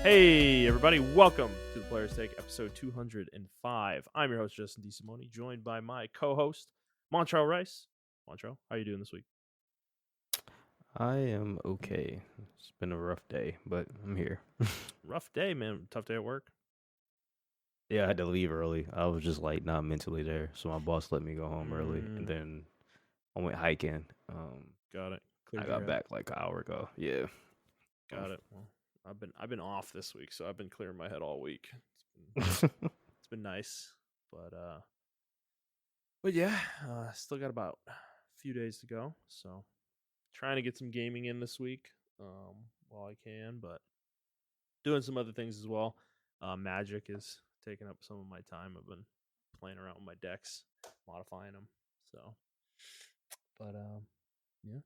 Hey, everybody, welcome to the Players Take, episode 205. I'm your host, Justin DeSimone, joined by my co-host, Montrell Rice. Montrell, how are you doing this week? I am okay. It's been a rough day, but I'm here. Rough day, man. Tough day at work. Yeah, I had to leave early. I was just like not mentally there, so my boss let me go home early, and Mm, then I went hiking. got it. I Cleared your got head. back like an hour ago. Yeah. Got it. Well, I've been off this week, so I've been clearing my head all week. It's been nice, but yeah, still got about a few days to go. So trying to get some gaming in this week, while I can, but doing some other things as well. Magic is taking up some of my time. I've been playing around with my decks, modifying them. So, but yeah.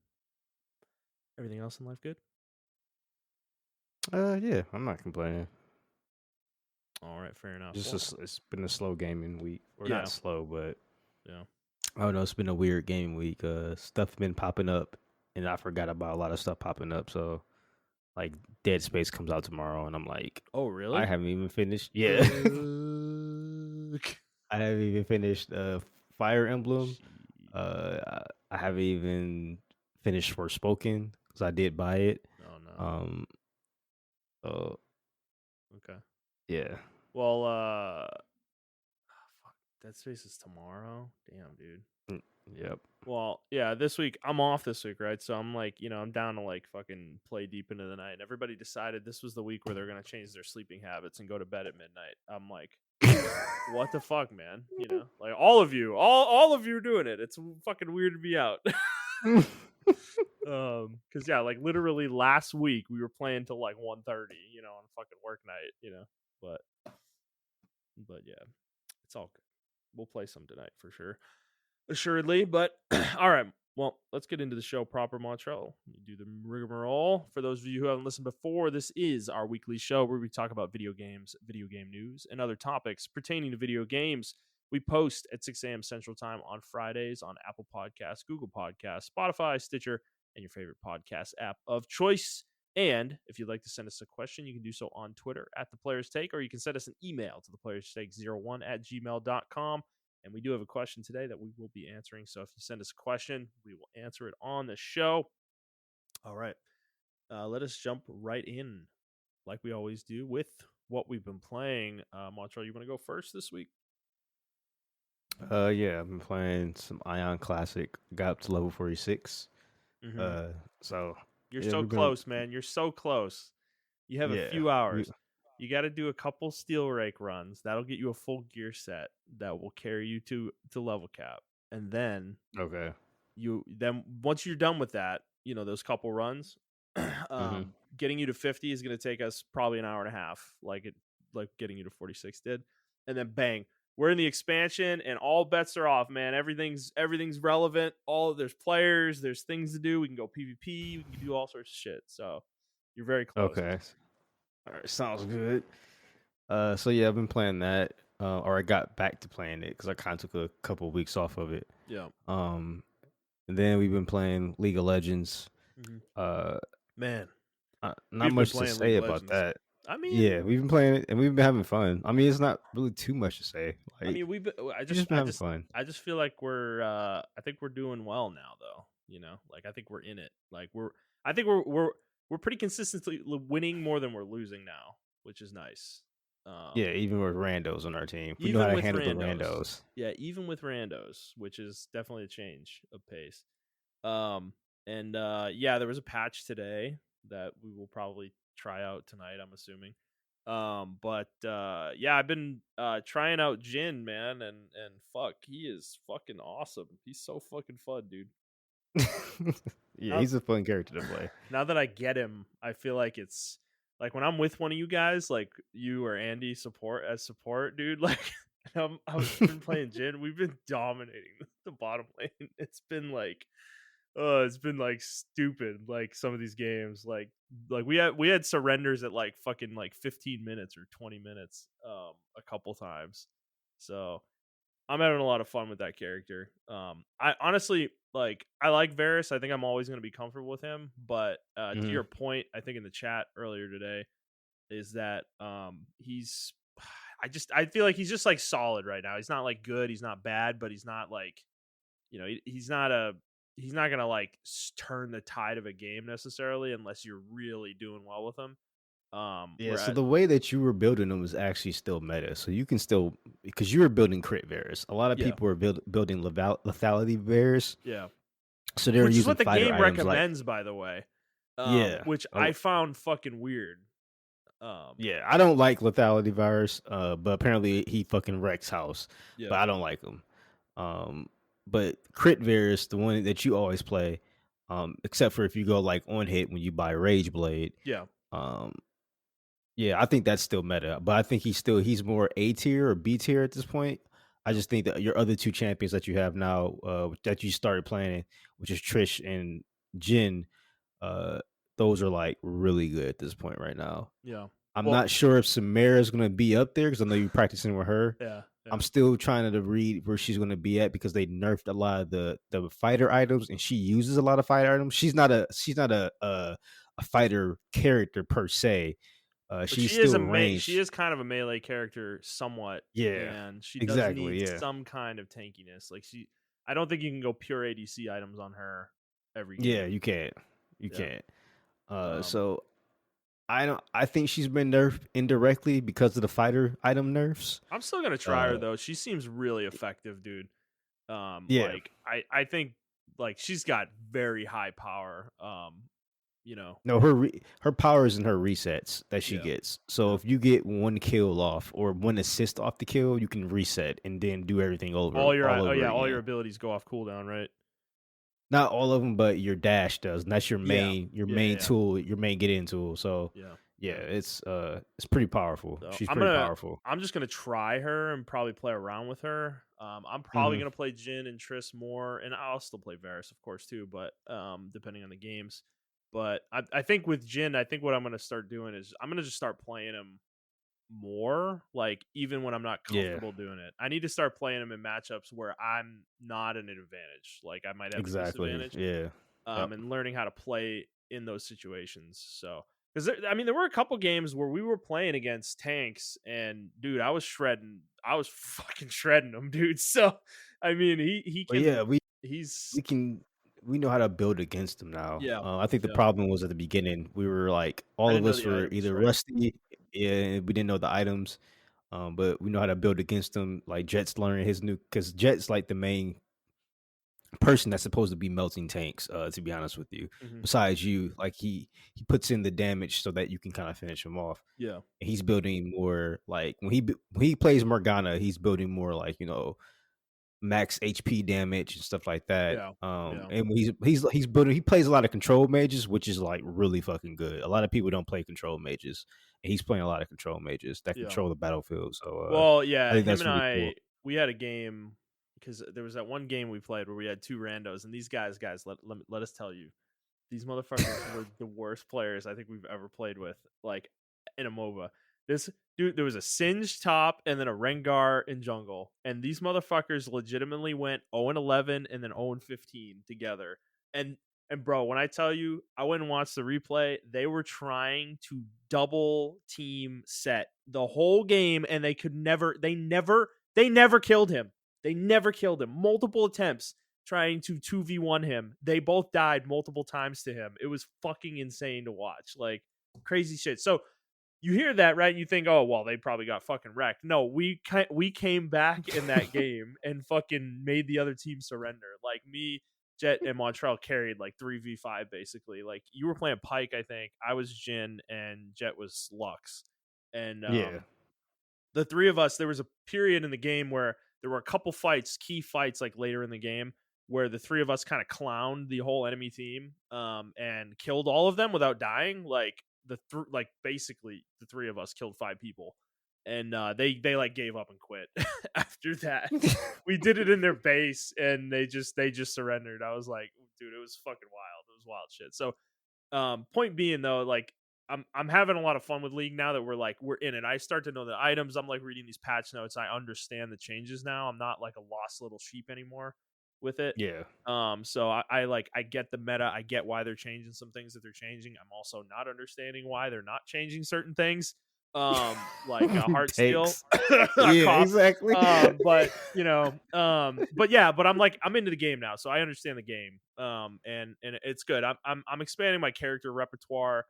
Everything else in life good? Yeah, I'm not complaining. All right, fair enough. Well, It's been a slow gaming week, or yeah, not slow, but yeah. I don't know. It's been a weird gaming week. Stuff been popping up, and I forgot about a lot of stuff popping up. So like Dead Space comes out tomorrow, and I'm like, Oh, I really? haven't even finished. Yeah. Fuck. I haven't even finished Fire Emblem. Gee. I haven't even finished Forspoken because I did buy it. Oh no. Um, uh, Okay. yeah, Well, fuck. Dead Space is tomorrow. Damn, dude. Mm, yep. Well, yeah, this week I'm off this week, right? So I'm like, I'm down to like fucking play deep into the night. And everybody decided this was the week where they're gonna change their sleeping habits and go to bed at midnight. I'm like, what the fuck, man? Like all of you, all of you are doing it. It's fucking weird to be out. Because yeah, like literally last week we were playing till like 1:30, on fucking work night, But yeah, it's all good. We'll play some tonight for sure. Assuredly, but all right. Well, let's get into the show proper, Montrell. Do the rigmarole. For those of you who haven't listened before, this is our weekly show where we talk about video games, video game news, and other topics pertaining to video games. We post at 6 a.m. Central Time on Fridays on Apple Podcasts, Google Podcasts, Spotify, Stitcher, and your favorite podcast app of choice. And if you'd like to send us a question, you can do so on Twitter at The Players Take, or you can send us an email to theplayerstake01@gmail.com. And we do have a question today that we will be answering. So if you send us a question, we will answer it on the show. All right. Let us jump right in, like we always do, with what we've been playing. Montrell, you want to go first this week? Yeah, I've been playing some Ion Classic. Got up to level 46. Mm-hmm. Uh, so You're yeah, so we've been close, man. You're so close. You have a yeah few we hours. You got to do a couple steel rake runs. That'll get you a full gear set that will carry you to level cap. And then okay. once you're done with that, those couple runs, Mm-hmm. getting you to 50 is going to take us probably an hour and a half, like getting you to 46 did. And then bang, we're in the expansion and all bets are off, man. Everything's relevant. There's players, there's things to do. We can go PvP, we can do all sorts of shit. So you're very close. Okay. All right, sounds good. So yeah, I've been playing that, or I got back to playing it because I kind of took a couple weeks off of it. Yeah. Um, and then we've been playing League of Legends. Mm-hmm. Uh, Man, not we've been much to playing League say of about Legends. that. I Yeah, mean, we've been playing it and we've been having fun. I mean, it's not really too much to say. I Like, mean, we've been, we just been having fun. I just feel like I think we're doing well now, though. Like I think we're in it. Like I think we're pretty consistently winning more than we're losing now, which is nice. Yeah, even with randos on our team, we know how Even to with handle the randos, randos. yeah, even with randos, which is definitely a change of pace. Um, and yeah, there was a patch today that we will probably try out tonight, I'm assuming. But yeah, I've been trying out Jin, man, and fuck, he is fucking awesome. He's so fucking fun, dude. Yeah, Now, he's a fun character to play. now that I get him, I feel like it's like when I'm with one of you guys, like you or Andy support, dude. Like I've been playing Jin, we've been dominating the bottom lane. It's been like stupid, like some of these games, like we had surrenders at like fucking like 15 minutes or 20 minutes, a couple times. So I'm having a lot of fun with that character. I honestly I like Varus. I think I'm always going to be comfortable with him. But to Hmm. your point, I think in the chat earlier today, is that he's I feel like he's just like solid right now. He's not like good, he's not bad, but he's not like, he's not gonna like turn the tide of a game necessarily unless you're really doing well with him. Yeah, so Whereas the way that you were building them was actually still meta. So you can still because you were building crit bears. A lot of yeah, people were building lethality bears. yeah, So they were which is using what the fighter game items like recommends, by the way. yeah. Which a I l- found fucking weird. Um, Yeah, I don't like lethality virus, but apparently he fucking wrecks house. yeah, But I don't like him. Um, but crit virus, the one that you always play, except for if you go like on hit when you buy Rage Blade. yeah, Um, yeah, I think that's still meta, but I think he's more A tier or B tier at this point. I yeah, just think that your other two champions that you have now, that you started playing, which is Trish and Jin, uh, those are like really good at this point right now. yeah. I'm Well, not sure if Samara is gonna be up there because I know you're practicing with her. yeah, I'm yeah. still trying to read where she's gonna be at because they nerfed a lot of the fighter items, and she uses a lot of fighter items. She's not a fighter character per se. But She's still she ranged. is kind of a melee character somewhat, Yeah, and she does exactly. need Yeah, some kind of tankiness. Like I don't think you can go pure ADC items on her every yeah. game. You can't. You Yeah. can't. Um, So I don't. I think she's been nerfed indirectly because of the fighter item nerfs. I'm still gonna try her Uh, though. She seems really effective, dude. yeah. Like I think like she's got very high power. You know, No, her power is in her resets that she yeah, gets. So yeah. if you get one kill off or one assist off the kill, you can reset and then do everything over all Oh over yeah, all your again. abilities go off cooldown, right? Not all of them, but your dash does. And that's Yeah, your yeah, yeah, main yeah. tool, your main get in tool. So Yeah. yeah, Yeah. it's pretty powerful. So She's pretty powerful. I'm just gonna try her and probably play around with her. I'm probably Hmm. gonna play Jin and Triss more, and I'll still play Varus, of course, too. But depending on the games. But I think with Jin, I think what I'm gonna start doing is I'm gonna just start playing him more, like even when I'm not Yeah, comfortable doing it. I need to start playing him in matchups where I'm not at an advantage, like I might have a exactly. disadvantage, Yeah. Yep. and learning how to play in those situations. So, because I mean, there were a couple games where we were playing against tanks, and dude, I was fucking shredding them, dude. So, I mean, he But yeah, can, he's we can we know how to build against them now. yeah, I think the yeah. problem was at the beginning. We were like I all of didn't know us the were items, either right? rusty, yeah, we didn't know the items. But we know how to build against them. Like Jet's learning his new because Jet's like the main person that's supposed to be melting tanks. To be honest with you, Hmm. besides you, like he puts in the damage so that you can kind of finish him off. Yeah, And he's building more like when he plays Morgana, he's building more like max HP damage and stuff like that. yeah, yeah, And when he's building, he plays a lot of control mages, which is like really fucking good. A lot of people don't play control mages, and he's playing a lot of control mages that yeah. control the battlefield. So Well, I yeah, think him that's and really cool. we had a game because there was that one game we played where we had two randos, and these guys, let us tell you, these motherfuckers were the worst players I think we've ever played with, like in a MOBA. This dude, there was a Singed top and then a Rengar in jungle, and these motherfuckers legitimately went 0-11 and then 0-15 together. And bro, when I tell you, I went and watched the replay. They were trying to double team set the whole game, and they could never. They never killed him. They never killed him. Multiple attempts trying to 2v1 him. They both died multiple times to him. It was fucking insane to watch. Like crazy shit. So you hear that, right? And you think, oh, well, they probably got fucking wrecked. No, we came back in that game and fucking made the other team surrender. Like me, Jet, and Montrell carried like 3v5 basically. Like you were playing Pike, I think. I was Jin and Jet was Lux. And Yeah, the three of us, there was a period in the game where there were a couple fights, key fights, like later in the game, where the three of us kind of clowned the whole enemy team, and killed all of them without dying. Like like basically the three of us killed five people, and they like gave up and quit after that. We did it in their base, and they just surrendered. I was like, dude, it was fucking wild. It was wild shit. So point being though, like I'm having a lot of fun with League now that we're in it. I start to know the items. I'm like reading these patch notes. I understand the changes now. I'm not like a lost little sheep anymore. with it. Yeah. So I like I get the meta. I get why they're changing some things that they're changing. I'm also not understanding why they're not changing certain things. Like heart steel, Tanks. a Yeah, cough. exactly. But but yeah, but I'm into the game now, so I understand the game. And it's good. I'm expanding my character repertoire.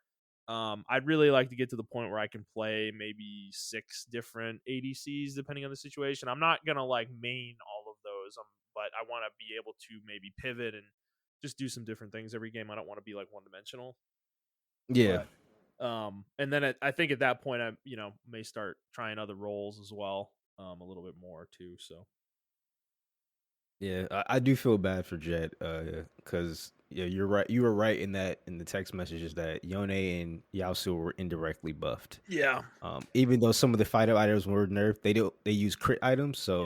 I'd really like to get to the point where I can play maybe 6 different ADCs depending on the situation. I'm not gonna like main all of those. But I want to be able to maybe pivot and just do some different things every game. I don't want to be like one dimensional. Yeah. But and then I think at that point I may start trying other roles as well, a little bit more too. So Yeah, I do feel bad for Jet, because yeah, you're right. You were right in that in the text messages that Yone and Yaosu were indirectly buffed. yeah, Even though some of the fighter items were nerfed, they use crit items, so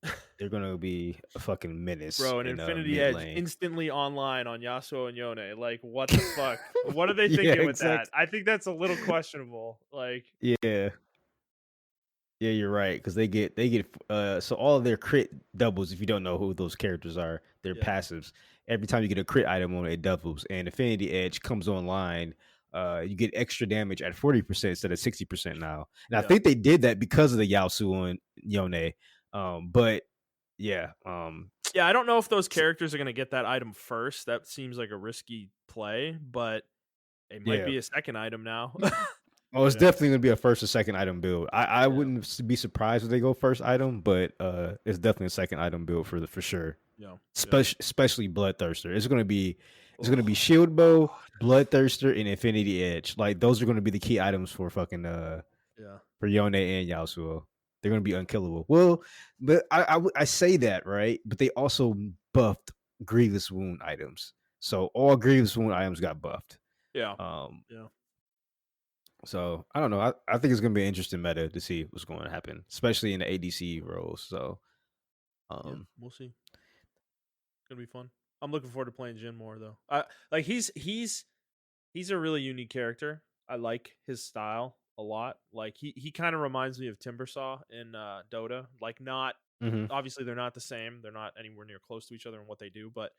yeah, they're gonna be a fucking menace bro. An in Infinity mid Edge lane. instantly online on Yasuo and Yone. Like what the fuck? What are they Yeah, thinking with that? exactly. I think that's a little questionable. Like Yeah, yeah, you're right because they get so all of their crit doubles. If you don't know who those characters are, they're yeah, passives. Every time you get a crit item on it, it doubles. And Affinity Edge comes online. You get extra damage at 40% instead of 60% now. And I yeah. think they did that because of the Yaosu and Yone. But yeah, Yeah, I don't know if those characters are going to get that item first. That seems like a risky play, but it might yeah. be a second item now. Oh, it's you know? definitely gonna be a first or second item build. I Yeah, wouldn't be surprised if they go first item, but it's definitely a second item build for sure. yeah, yeah. Especially Bloodthirster. It's gonna be Oh Shield Bow, God. Bloodthirster, and Infinity Edge. Like those are gonna be the key items for fucking Yeah, for Yone and Yasuo. They're gonna be unkillable. Well, but I say that right, but they also buffed Grievous Wound items. So all Grievous Wound items got buffed. yeah, Um, yeah, so I don't know. I think it's gonna be an interesting meta to see what's going to happen, especially in the ADC roles. So yeah. um, We'll see. It's gonna be fun. I'm looking forward to playing Jin more though. I like he's a really unique character. I like his style a lot. Like he kind of reminds me of Timbersaw in Dota. Like not mhm. obviously they're not the same. They're not anywhere near close to each other in what they do, but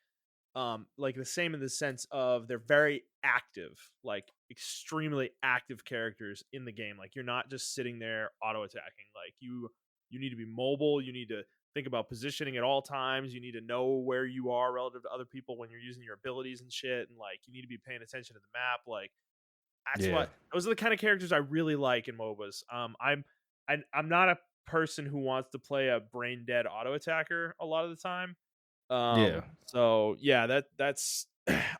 like the same in the sense of they're very active, like extremely active characters in the game. Like you're not just sitting there auto attacking. Like you need to be mobile. You need to think about positioning at all times. You need to know where you are relative to other people when you're using your abilities and shit. And like you need to be paying attention to the map. Like that's Yeah, what those are the kind of characters I really like in MOBAs. I'm not a person who wants to play a brain dead auto attacker a lot of the time. yeah, So yeah, that's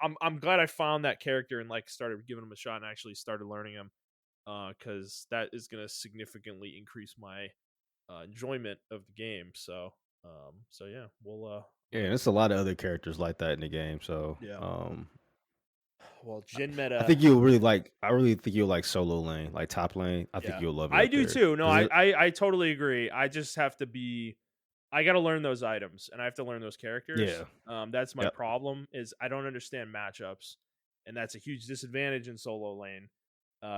I'm glad I found that character and like started giving him a shot and actually started learning him. Because that is gonna significantly increase my enjoyment of the game. So yeah, yeah. And there's a lot of other characters like that in the game. So yeah. Well, Jin I meta, think you'll really like. I really think you'll like solo lane, like top lane. I think yeah, you'll love it I up do there too. No, because I totally agree. I just have to be I got to learn those items and I have to learn those characters. yeah, That's my yep, problem is I don't understand matchups, and that's a huge disadvantage in solo lane,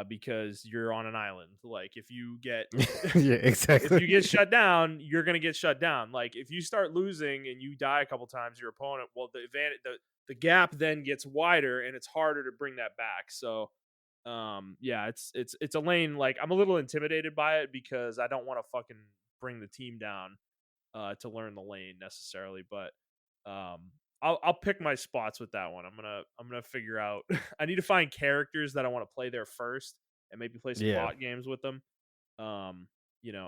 because you're on an island. Like yeah, if exactly. you get shut down, you're gonna get shut down. Like if you start losing and you die a couple times, your opponent, well, the gap then gets wider and it's harder to bring that back. So yeah, it's a lane like I'm a little intimidated by it because I don't want to fucking bring the team down to learn the lane necessarily, but um, I'll pick my spots with that one. I'm gonna figure out. I need to find characters that I want to play there first, and maybe play some Yeah, bot games with them.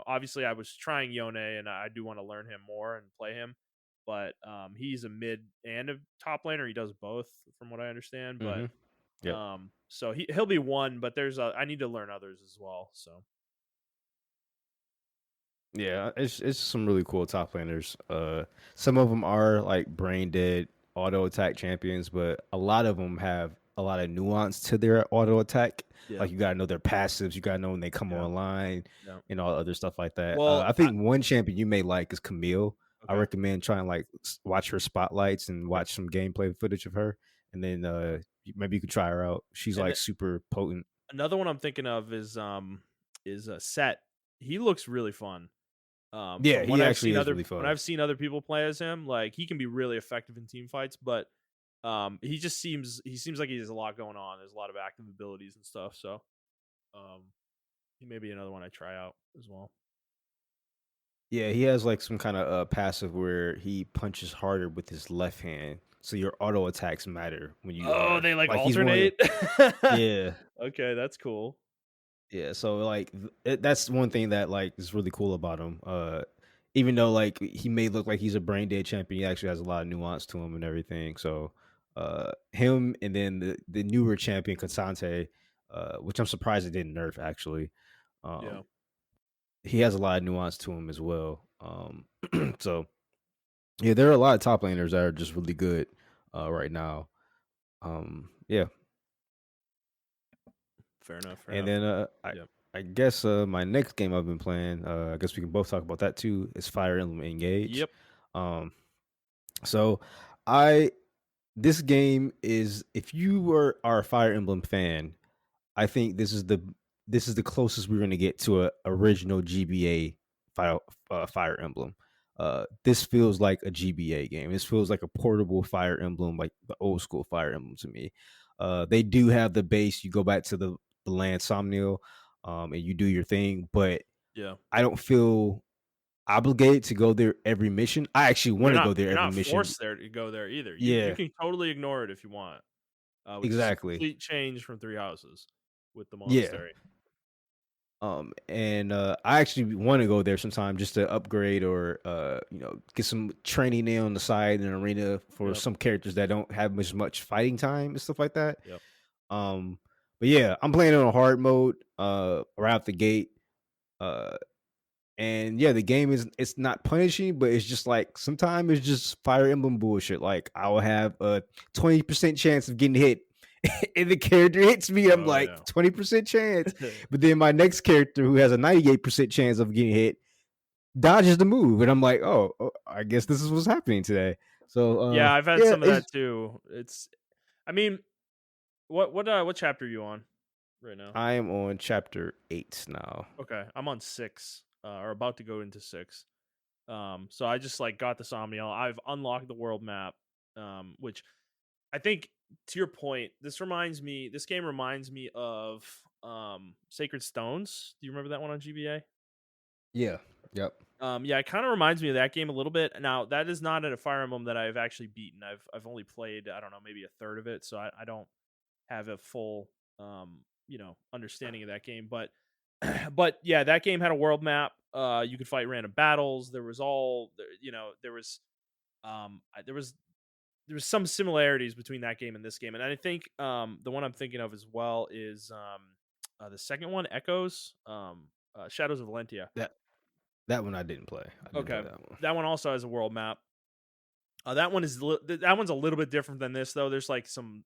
Obviously I was trying Yone, and I do want to learn him more and play him, but he's a mid and a top laner. He does both, from what I understand. But hmm, yep. so he'll be one, but I need to learn others as well. So Yeah, it's some really cool top laners. Some of them are like brain dead auto attack champions, but a lot of them have a lot of nuance to their auto attack. yeah, Like you gotta know their passives, you gotta know when they come yeah, online, yeah. and all other stuff like that. Well, I think one champion you may like is Camille. I okay, recommend trying like watch her spotlights and okay. watch some gameplay footage of her, and then maybe you could try her out. She's And like super potent. another one I'm thinking of is a Set. He looks really fun. Yeah, From what he I've actually seen is really fun. other people play as him, like he can be really effective in team fights, but he seems like he has a lot going on. There's a lot of active abilities and stuff, so um, he may be another one I try out as well. Yeah, he has like some kind of passive where he punches harder with his left hand, so your auto attacks matter when you Oh, they like like he's one of the alternate. yeah. Okay, that's cool. Yeah, so like that's one thing that like is really cool about him. Even though like he may look like he's a brain dead champion, he actually has a lot of nuance to him and everything. So him and then the newer champion Kasante, which I'm surprised it didn't nerf actually. Yeah, Um he has a lot of nuance to him as well. So yeah, there are a lot of top laners that are just really good right now. Yeah. fair enough. Fair And enough. then Yep. I guess my next game I've been playing, I guess we can both talk about that too, is Fire Emblem Engage. Yep. Um so I this game is if you are a Fire Emblem fan, I think this is the closest we're going to get to a original GBA Fire Emblem. This feels like a GBA game. This feels like a portable Fire Emblem, like the old school Fire Emblem to me. They do have the base. You go back to the land Somniel, and you do your thing, but Yeah. I don't feel obligated to go there every mission. I actually want to go there You're every not mission. forced there to go there either. You Yeah, can totally ignore it if you want, which is a exactly. complete change from Three Houses with the Yeah. monastery. And I actually want to go there sometime just to upgrade or get some training in on the side in an arena for Yep. some characters that don't have much fighting time and stuff like that. Yep. Um, but yeah, I'm playing on a hard mode right out the gate. Uh, and yeah, the game is it's not punishing, but it's just like sometimes it's just Fire Emblem bullshit. Like I will have a 20% chance of getting hit, and the character hits me. I'm Oh like yeah. 20% chance, but then my next character who has a 98% chance of getting hit dodges the move, and I'm like, oh, I guess this is what's happening today. So Yeah, I've had yeah, some of it's that too. I mean, what chapter are you on right now? I am on chapter 8 now. Okay, I'm on 6, or about to go into 6. So I just like got the Somniel. I've unlocked the world map, which I think to your point, this game reminds me of Sacred Stones. Do you remember that one on GBA? Yeah. Yep. Yeah, it kind of reminds me of that game a little bit. Now, that is not a Fire Emblem that I've actually beaten. I've only played, I don't know, maybe a third of it, so I don't have a full understanding of that game. But but yeah, that game had a world map. You could fight random battles. There was there was some similarities between that game and this game, and I think the one I'm thinking of as well is the second one, Echoes, Shadows of Valentia. That that one I didn't play. I didn't play Okay, that one. that one also has a world map. That one's a little bit different than this though. There's like some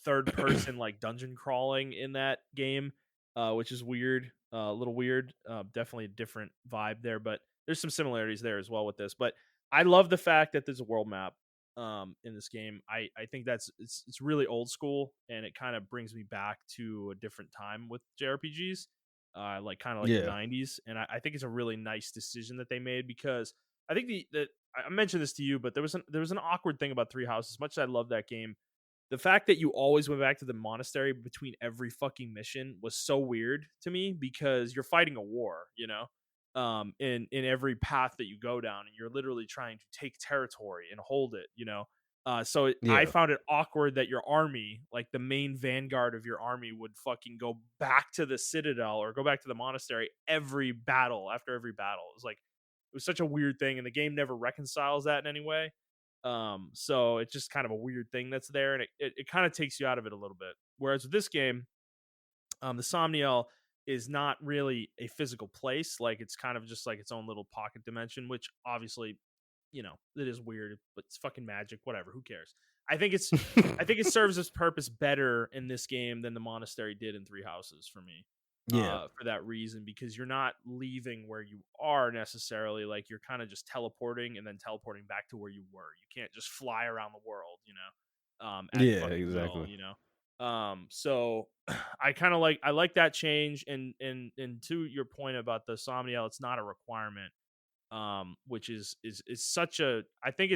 third person like dungeon crawling in that game, which is weird, a little weird. Definitely a different vibe there, but there's some similarities there as well with this. But I love the fact that there's a world map in this game. I think it's really old school, and it kind of brings me back to a different time with JRPGs, like kind of like the Yeah. '90s, and I think it's a really nice decision that they made because I think the I mentioned this to you, but there was an awkward thing about Three Houses. As much as I love that game, the fact that you always went back to the monastery between every fucking mission was so weird to me because you're fighting a war, in every path that you go down, and you're literally trying to take territory and hold it. I Yeah. found it awkward that your army, like the main vanguard of your army, would fucking go back to the citadel or go back to the monastery every battle after every battle. It was such a weird thing, and the game never reconciles that in any way. So it's just kind of a weird thing that's there, and it kind of takes you out of it a little bit. Whereas with this game, the Somniel is not really a physical place. Like it's kind of just like its own little pocket dimension, which obviously, it is weird, but it's fucking magic. Whatever, who cares? I think it's I think it serves its purpose better in this game than the monastery did in Three Houses for me. Yeah. For that reason, because you're not leaving where you are necessarily. Like you're kind of just teleporting and then teleporting back to where you were. You can't just fly around the world, at Yeah, fucking will, exactly. So I like that change, and to your point about the Somniel, it's not a requirement, which is such a I think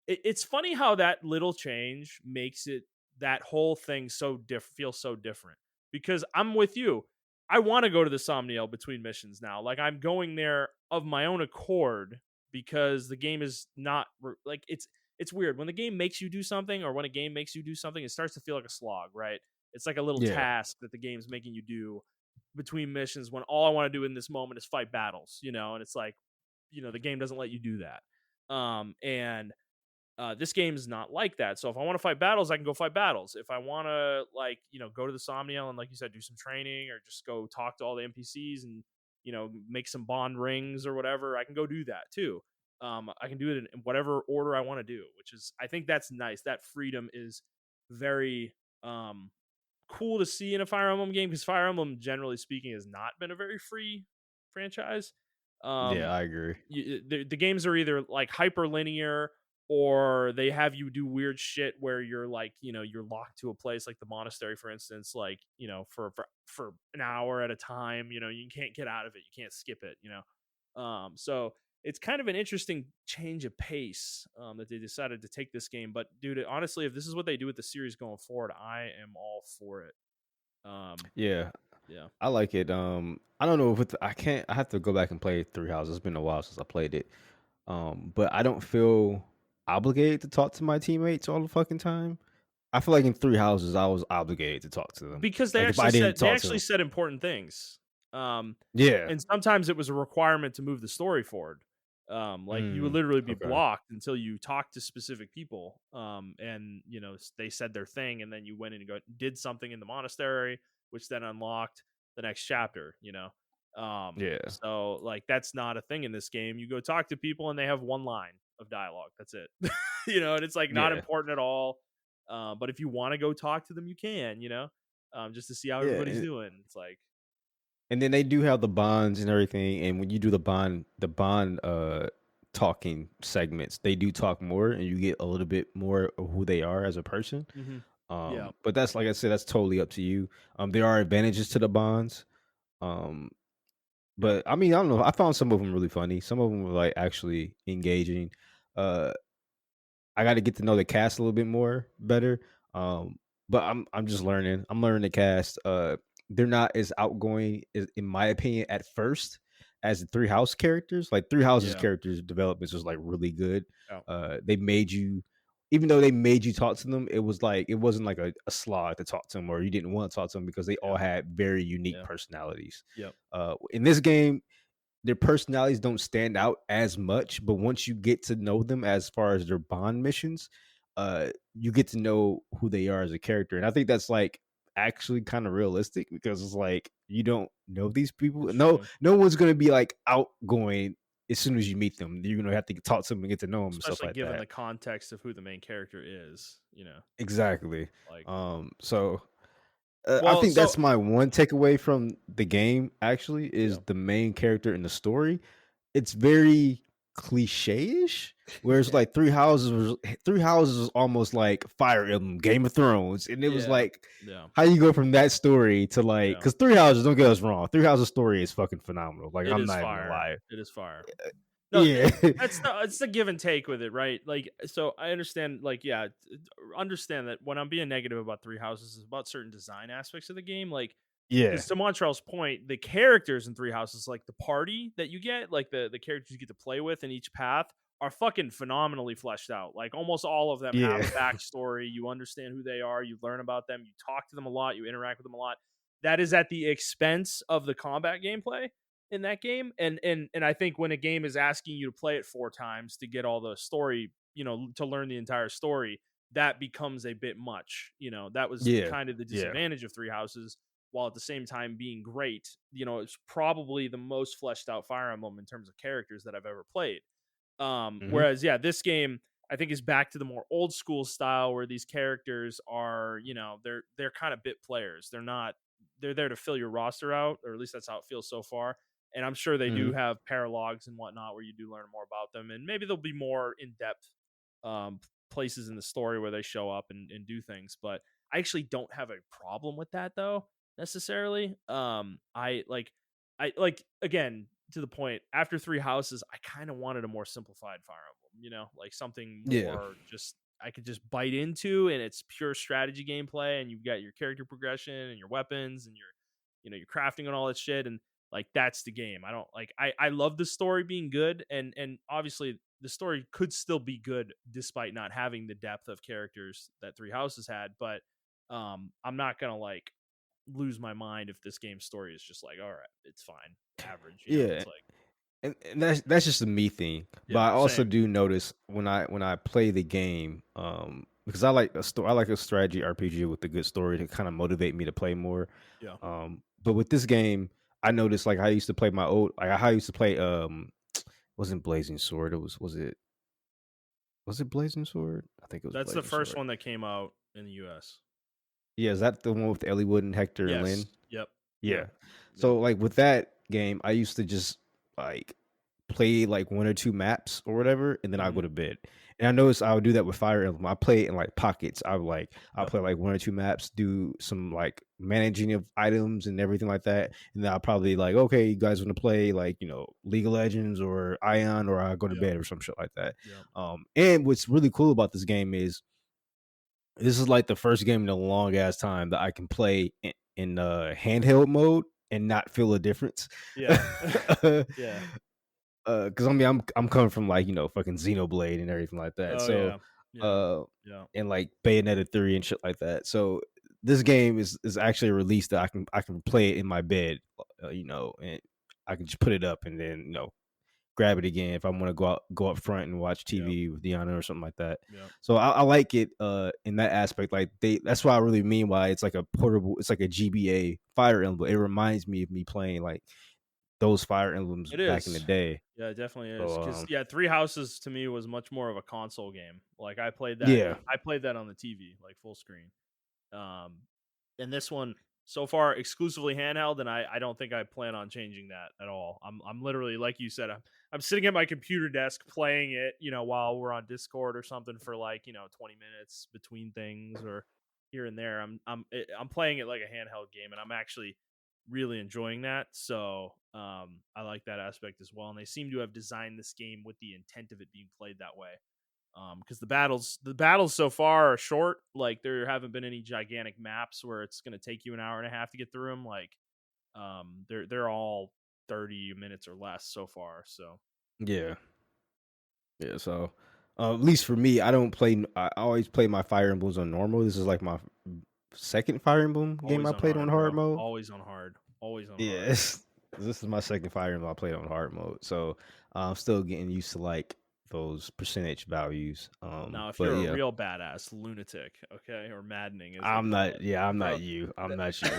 it's funny how that little change makes it that whole thing feel so different, because I'm with you. I want to go to the Somniel between missions now. Like, I'm going there of my own accord because the game is not like it's weird when the game makes you do something, or when a game makes you do something, it starts to feel like a slog, right? It's like a little Yeah. task that the game's making you do between missions, when all I want to do in this moment is fight battles, and it's like, the game doesn't let you do that. And This game is not like that. So if I want to fight battles, I can go fight battles. If I want to, like, go to the Somniel and, like you said, do some training, or just go talk to all the NPCs and, make some bond rings or whatever, I can go do that too. I can do it in whatever order I want to do, which is, I think that's nice. That freedom is very cool to see in a Fire Emblem game, because Fire Emblem, generally speaking, has not been a very free franchise. Yeah, Um, I agree. the games are either like hyper linear, or they have you do weird shit where you're like, you're locked to a place like the monastery, for instance, like, for an hour at a time. You can't get out of it, you can't skip it. So it's kind of an interesting change of pace, that they decided to take this game. But dude, honestly, if this is what they do with the series going forward, I am all for it. Um, Yeah, yeah, I like it. I don't know if I can't. I have to go back and play Three Houses. It's been a while since I played it. But I don't feel obligated to talk to my teammates all the fucking time. I feel like in Three Houses, I was obligated to talk to them. because Like if I didn't they talk to actually them, said important things. Um, yeah. and sometimes it was a requirement to move the story forward. Like, you would literally be Okay. blocked until you talked to specific people. And they said their thing, and then you went in and did something in the monastery, which then unlocked the next chapter. Yeah. So, like, that's not a thing in this game. You go talk to people, and they have one line of dialogue. That's it. And it's like not Yeah. important at all. But if you want to go talk to them, you can. Just to see how Yeah. everybody's doing. It's like, And then they do have the bonds and everything. And when you do the bond talking segments, they do talk more and you get a little bit more of who they are as a person. mhm. Yeah, But that's like I said, that's totally up to you. There are advantages to the bonds. Um, yeah. but I mean, I don't know. I found some of them really funny. Some of them were like actually engaging. Uh I got to get to know the cast a little bit more better. Um, but I'm just learning. I'm learning the cast. They're not as outgoing, in my opinion, at first as the Three House characters. Like Three Houses Yeah. characters development was like really good. Oh, They made you, even though they made you talk to them, it was like it wasn't like a slog to talk to them, or you didn't want to talk to them because they yeah, all had very unique yeah, personalities. yep, In this game, their personalities don't stand out as much, but once you get to know them as far as their bond missions, you get to know who they are as a character. And I think that's like actually kind of realistic because it's like you don't know these people. that's No, true. no one's gonna be like outgoing as soon as you meet them. You're gonna have to talk to them and get to know them and stuff Especially like given that. the context of who the main character is, Exactly. like, So I well, think so that's my one takeaway from the game. Actually, yeah, is the main character in the story. It's very cliche-ish. Whereas yeah, like Three Houses was almost like Fire Emblem, Game of Thrones, and it was yeah, like yeah, how you go from that story to like yeah. because Three Houses, don't get us wrong, Three Houses story is fucking phenomenal. Like It I'm is not even gonna fire. lie. It is fire. No, Yeah, it's the give and take with it, right? Like, so I understand, like, yeah, understand that when I'm being negative about Three Houses is about certain design aspects of the game, like, yeah, because to Montrell's point, the characters in Three Houses, like the party that you get, like the characters you get to play with in each path, are fucking phenomenally fleshed out. Like, almost all of them have yeah, a backstory. You understand who they are. You learn about them. You talk to them a lot. You interact with them a lot. That is at the expense of the combat gameplay in that game. And I think when a game is asking you to play it 4 times to get all the story, to learn the entire story, that becomes a bit much. That was yeah, kind of the yeah. disadvantage of Three Houses, while at the same time being great. It's probably the most fleshed out Fire Emblem in terms of characters that I've ever played. Hmm. Whereas, yeah, this game I think is back to the more old school style where these characters are, they're kind of bit players. They're there to fill your roster out, or at least that's how it feels so far. And I'm sure they Hmm. do have paralogs and whatnot where you do learn more about them, and maybe there'll be more in depth um, places in the story where they show up and do things. But I actually don't have a problem with that though necessarily. I like again to the point. After Three Houses, I kind of wanted a more simplified Fire Emblem. Like something Yeah. more just I could just bite into, and it's pure strategy gameplay, and you've got your character progression and your weapons and your crafting and all that shit, and like that's the game. I don't like I love the story being good, and obviously the story could still be good despite not having the depth of characters that Three Houses had, but I'm not gonna like lose my mind if this game's story is just like, all right, it's fine, average, Yeah. it's like, And that's just a me thing. But yeah, I also same, do notice when I play the game, because I like a strategy RPG with a good story to kind of motivate me to play more. yeah. But with this game, I noticed like I used to play my old like how I used to play wasn't Blazing Sword. Was it Blazing Sword? I think it was That's the Blazing first Sword. one that came out in the US. Yeah, is that the one with Ellie Wood and Hector and Yes. Lynn? Yep. Yep. Yeah. Yep. So like with that game, I used to just like play like one or two maps or whatever, and then I'll Hmm. go to bed. And I noticed I would do that with Fire Emblem. I play it in like pockets. I'll Yep. play like one or two maps, do some like managing of items and everything like that. And then I'll probably like, okay, you guys want to play like, League of Legends or Ion, or I'll go to Yep. bed or some shit like that. Yep. And what's really cool about this game is this is like the first game in a long ass time that I can play in handheld mode and not feel a difference. Yeah. Yeah. Because I mean, I'm coming from like fucking Xenoblade and everything like that. Oh So, yeah. Yeah. uh, Yeah. and like Bayonetta 3 and shit like that. So this game is actually a release that I can play it in my bed, and I can just put it up and then grab it again if I want to go up front and watch Yep. TV with Deanna or something like that. Yep. So I like it in that aspect. Like that's what I really mean why it's like a portable, it's like a GBA Fire Emblem. It reminds me of me playing like those Fire Emblems It back in the is. day. Yeah, it definitely is. So Because yeah, Three Houses to me was much more of a console game. Like I played that. yeah, I played that on the TV, like full screen. Um, and this one so far exclusively handheld, and I don't think I plan on changing that at all. I'm literally like you said, I'm sitting at my computer desk playing it, while we're on Discord or something for like 20 minutes between things or here and there. I'm playing it like a handheld game, and I'm actually really enjoying that. So I like that aspect as well. And they seem to have designed this game with the intent of it being played that way, because the battles so far are short. Like there haven't been any gigantic maps where it's going to take you an hour and a half to get through them. Like they're all 30 minutes or less so far. So yeah, yeah. So at least for me, I don't play. I always play my Fire Emblems on normal. This is like my second Fire Emblem game always I on played on hard, hard bro. mode. Always on hard. Always on Yeah, hard. this is my second Fire Emblem I played on hard mode, so I'm still getting used to like those percentage values. Now, if But you're a yeah, real badass lunatic, okay, or maddening as they I'm call not. it, Yeah, I'm not bro. you. I'm not you.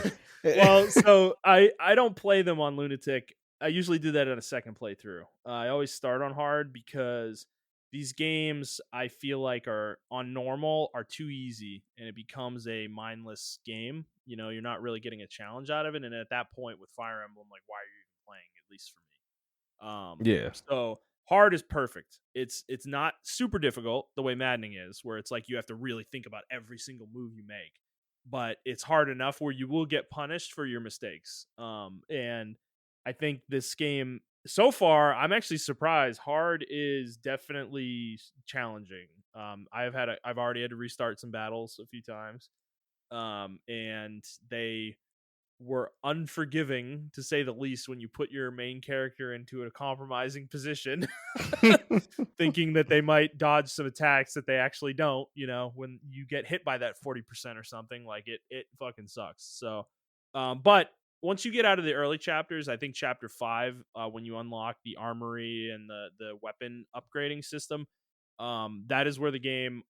Well, so I don't play them on lunatic. I usually do that at a second playthrough. I always start on hard because these games I feel like are on normal are too easy, and it becomes a mindless game. You're not really getting a challenge out of it, and at that point with Fire Emblem, like why are you even playing? At least for me. Yeah, So hard is perfect. It's not super difficult the way maddening is, where it's like you have to really think about every single move you make. But it's hard enough where you will get punished for your mistakes. And I think this game so far, I'm actually surprised. Hard is definitely challenging. I've already had to restart some battles a few times. And they were unforgiving to say the least when you put your main character into a compromising position thinking that they might dodge some attacks that they actually don't, when you get hit by that 40% or something, like it fucking sucks. So but once you get out of the early chapters, I think chapter 5, when you unlock the armory and the weapon upgrading system, that is where the game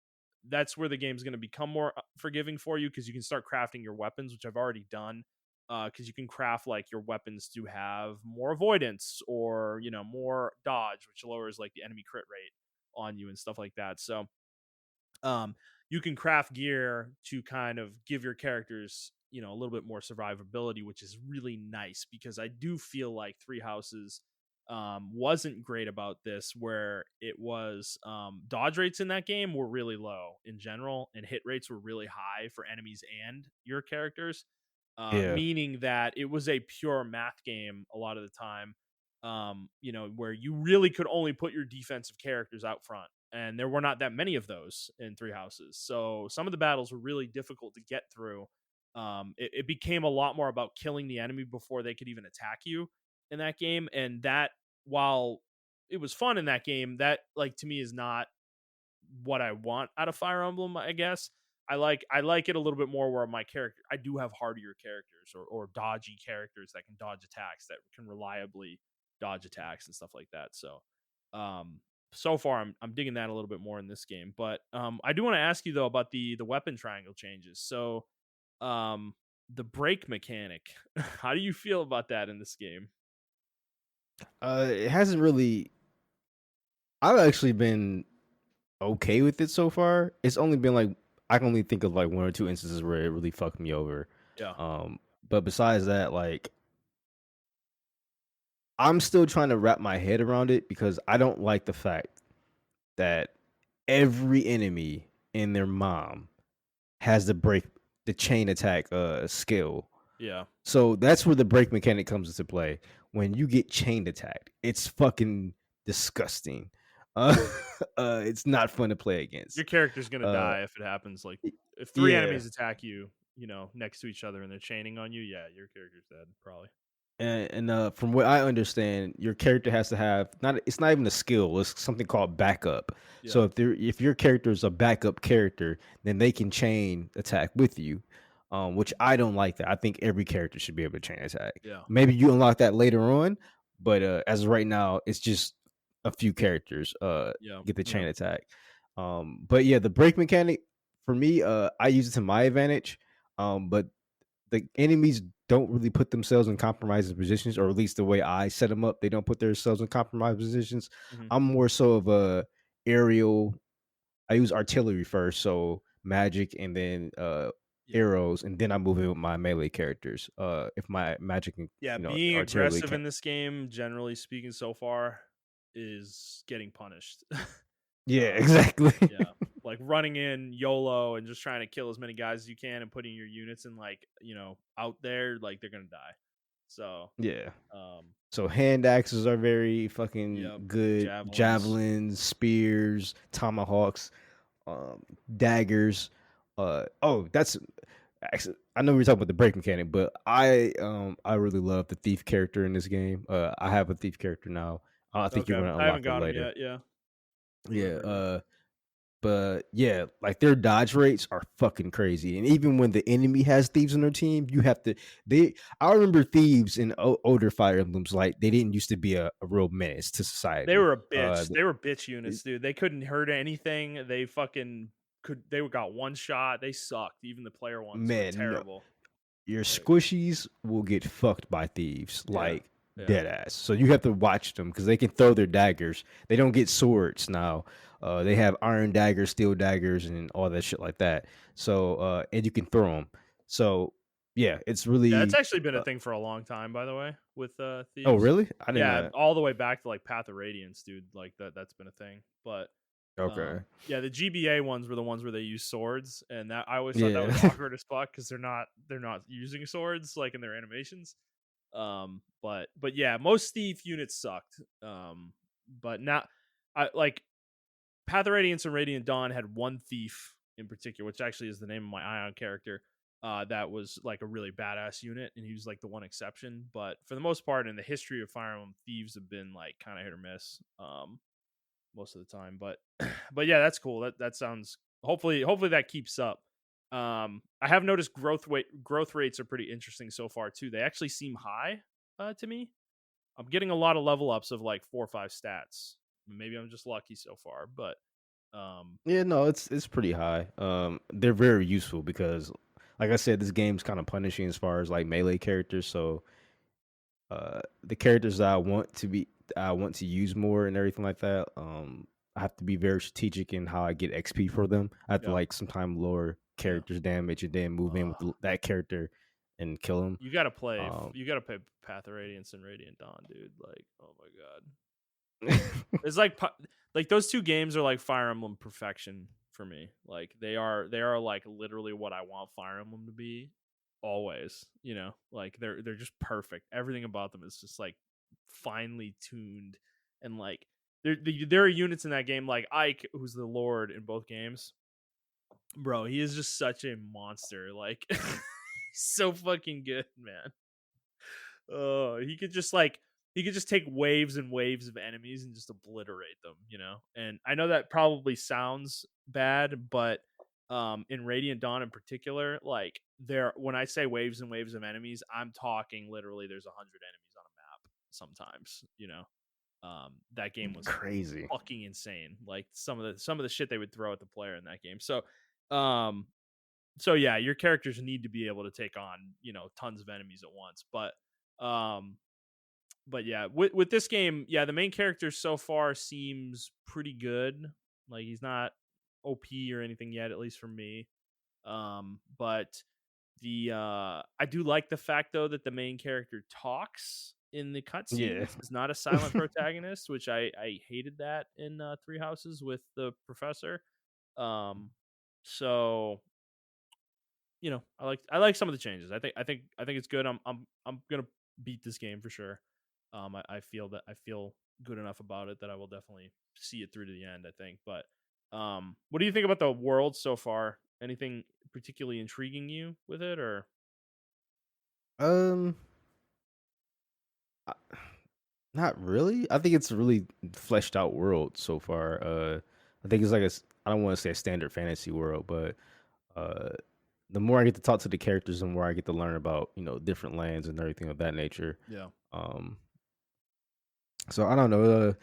that's where the game's going to become more forgiving for you, because you can start crafting your weapons, which I've already done, because you can craft like your weapons to have more avoidance or more dodge, which lowers like the enemy crit rate on you and stuff like that. So um, you can craft gear to kind of give your characters a little bit more survivability, which is really nice, because I do feel like Three Houses wasn't great about this, where it was dodge rates in that game were really low in general, and hit rates were really high for enemies and your characters, Yeah. meaning that it was a pure math game a lot of the time. Where you really could only put your defensive characters out front, and there were not that many of those in Three Houses, so some of the battles were really difficult to get through. It became a lot more about killing the enemy before they could even attack you in that game, and that, while it was fun in that game, that, like, to me is not what I want out of Fire Emblem, I guess. I like it a little bit more where my character, I do have hardier characters, or dodgy characters that can dodge attacks, that can reliably dodge attacks and stuff like that. Um so far I'm digging that a little bit more in this game. But I do want to ask you though about the weapon triangle changes. So um the break mechanic. How do you feel about that in this game? It hasn't really. I've actually been okay with it so far. It's only been like I can only think of like one or two instances where it really fucked me over. Yeah. Um, but besides that, like I'm still trying to wrap my head around it because I don't like the fact that every enemy and their mom has the chain attack skill. Yeah. So that's where the break mechanic comes into play. When you get chain attacked, it's fucking disgusting. Uh, it's not fun to play Your against. character's gonna Uh, die if it happens. Like, if three yeah, enemies attack you, next to each other, and they're chaining on you, yeah, your character's dead, probably. and from what I understand, your character has to have not. It's not even a skill. It's something called backup. Yeah. So if your character is a backup character, then they can chain attack with you. Which I don't like that. I think every character should be able to chain attack. Yeah. Maybe you unlock that later on, but as of right now, it's just a few characters Yeah. get the Yeah. chain attack. But yeah, the break mechanic for me, I use it to my advantage. But the enemies don't really put themselves in compromising positions, or at least the way I set them up, they don't put themselves in compromised positions. Hmm. I'm more so of a aerial. I use artillery first, so magic and then Yeah. arrows, and then I move in with my melee characters. If my magic and Yeah. Being artillery aggressive can in this game, generally speaking, so far, is getting punished. yeah, um, exactly. yeah. Like running in YOLO and just trying to kill as many guys as you can and putting your units in, like, out there, like, they're gonna die. So, Yeah. um, So hand axes are very fucking yep. good. Javelins. Javelins, spears, tomahawks, daggers. That's actually I know we were talking about the break mechanic, but I really love the thief character in this game. I have a thief character now. I think you're Okay. gonna I haven't unlock it got them later. yet. Yeah. Yeah. Whenever. Yeah. But yeah, like their dodge rates are fucking crazy. And even when the enemy has thieves on their team, you have to they I remember thieves in older Fire Emblems, like they didn't used to be a real menace to They society. were a bitch. They were bitch units, dude. They couldn't hurt anything. They fucking could. They got one shot. They sucked. Even the player ones were man, no, terrible. your Like, squishies will get fucked by thieves, yeah, like yeah, dead ass. So you have to watch them because they can throw their daggers. They don't get swords now. They have iron daggers, steel daggers, and all that shit like that. So and you can throw them. So yeah, it's yeah. It's really. actually been a thing for a long time, by the way, with Oh thieves. really? I didn't know Yeah, that. all the way back to like Path of Radiance, dude. Like that's been a thing. But Okay. yeah, the GBA ones were the ones where they use swords, and that I always thought that Yeah. was awkward as fuck because they're not using swords like in their animations. But yeah, most thief units sucked. But not I like Path of Radiance and Radiant Dawn had one thief in particular, which actually is the name of my Ion character. That was like a really badass unit, and he was like the one exception. But for the most part, in the history of Fire Emblem, thieves have been like kind of hit or miss, most of the time. But but yeah, that's cool. That sounds, hopefully that keeps up. I have noticed growth rates are pretty interesting so far too. They actually seem high to me. I'm getting a lot of level ups of like 4 or 5 stats. Maybe I'm just lucky so far, but Yeah, no, it's pretty high. They're very useful because like I said, this game's kind of punishing as far as like melee characters, so the characters that I want to use more and everything like that. I have to be very strategic in how I get XP for them. I have to yeah. like sometime lower Yeah. characters damage and then move in with Uh, that character and kill him. You gotta play. You gotta play Path of Radiance and Radiant Dawn, dude. Like, oh my god, it's like those two games are like Fire Emblem perfection for me. Like they are like literally what I want Fire Emblem to be. Always, you know, like they're just perfect. Everything about them is just like finely tuned, and like there are units in that game like Ike, who's the Lord in both games. Bro, he is just such a monster. Like, he's so fucking good, man. Oh, he could just take waves and waves of enemies and just obliterate them, you know. And I know that probably sounds bad, but in Radiant Dawn in particular, like when I say waves and waves of enemies, I'm talking literally there's 100 enemies on a map sometimes, you know. That game was Crazy. fucking insane. Like some of the shit they would throw at the player in that game. So yeah, your characters need to be able to take on, you know, tons of enemies at once. But yeah, with this game, yeah, the main character so far seems pretty good. Like he's not OP or anything yet, at least for me. But I do like the fact though that the main character talks in the cutscenes. Yeah. Is not a silent protagonist, which I hated that in Three Houses with the professor. So you know, I like some of the changes. I think it's good. I'm gonna beat this game for sure. I feel good enough about it that I will definitely see it through to the end, I think. But what do you think about the world so far? Anything particularly intriguing you with it, or I- Not really. I think it's a really fleshed out world so far. I think it's like I don't want to say a standard fantasy world, but uh, the more I get to talk to the characters, the more I get to learn about, you know, different lands and everything of that nature. yeah? Um, so I don't know.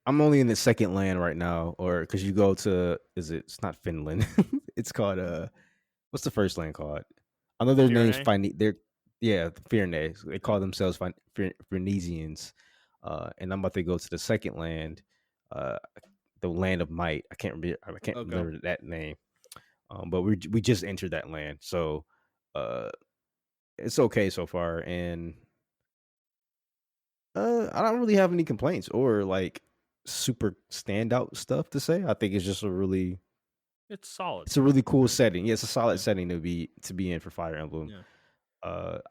I'm only in the second land right now, or because you go to it's not Finland. It's called what's the first land called? I know their names they're Fiernae. They call themselves Fernesians. And I'm about to go to the second land, uh, the land of might. I can't remember that name. But we just entered that land, so it's okay so far, and I don't really have any complaints or like super standout stuff to say. I think it's just It's solid. It's a really cool setting. Yeah, it's a solid setting to be in for Fire Emblem. Yeah.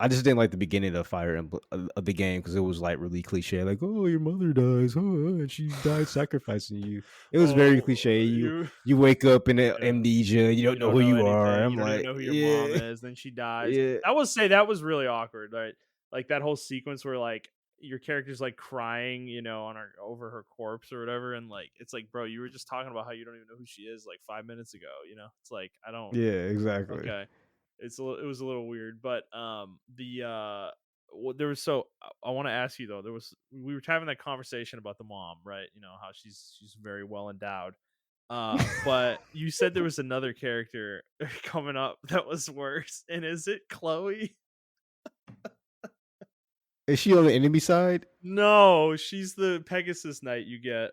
I just didn't like the beginning of Fire Emblem of the game because it was like really cliche, like, oh, your mother dies, and she died sacrificing you. It was very cliche. You wake up in amnesia, you don't know who you are. I'm you don't like, even know who your mom is. Then she dies. Yeah. I will say that was really awkward, right? Like that whole sequence where like your character's like crying, you know, over her corpse or whatever, and like it's like, bro, you were just talking about how you don't even know who she is like 5 minutes ago, you know? It's like I don't. Yeah, exactly. Okay. It was a little weird, but there was I want to ask you though, we were having that conversation about the mom, right? You know how she's very well endowed, but you said there was another character coming up that was worse, and is it Chloe? Is she on the enemy side? No, she's the Pegasus Knight you get.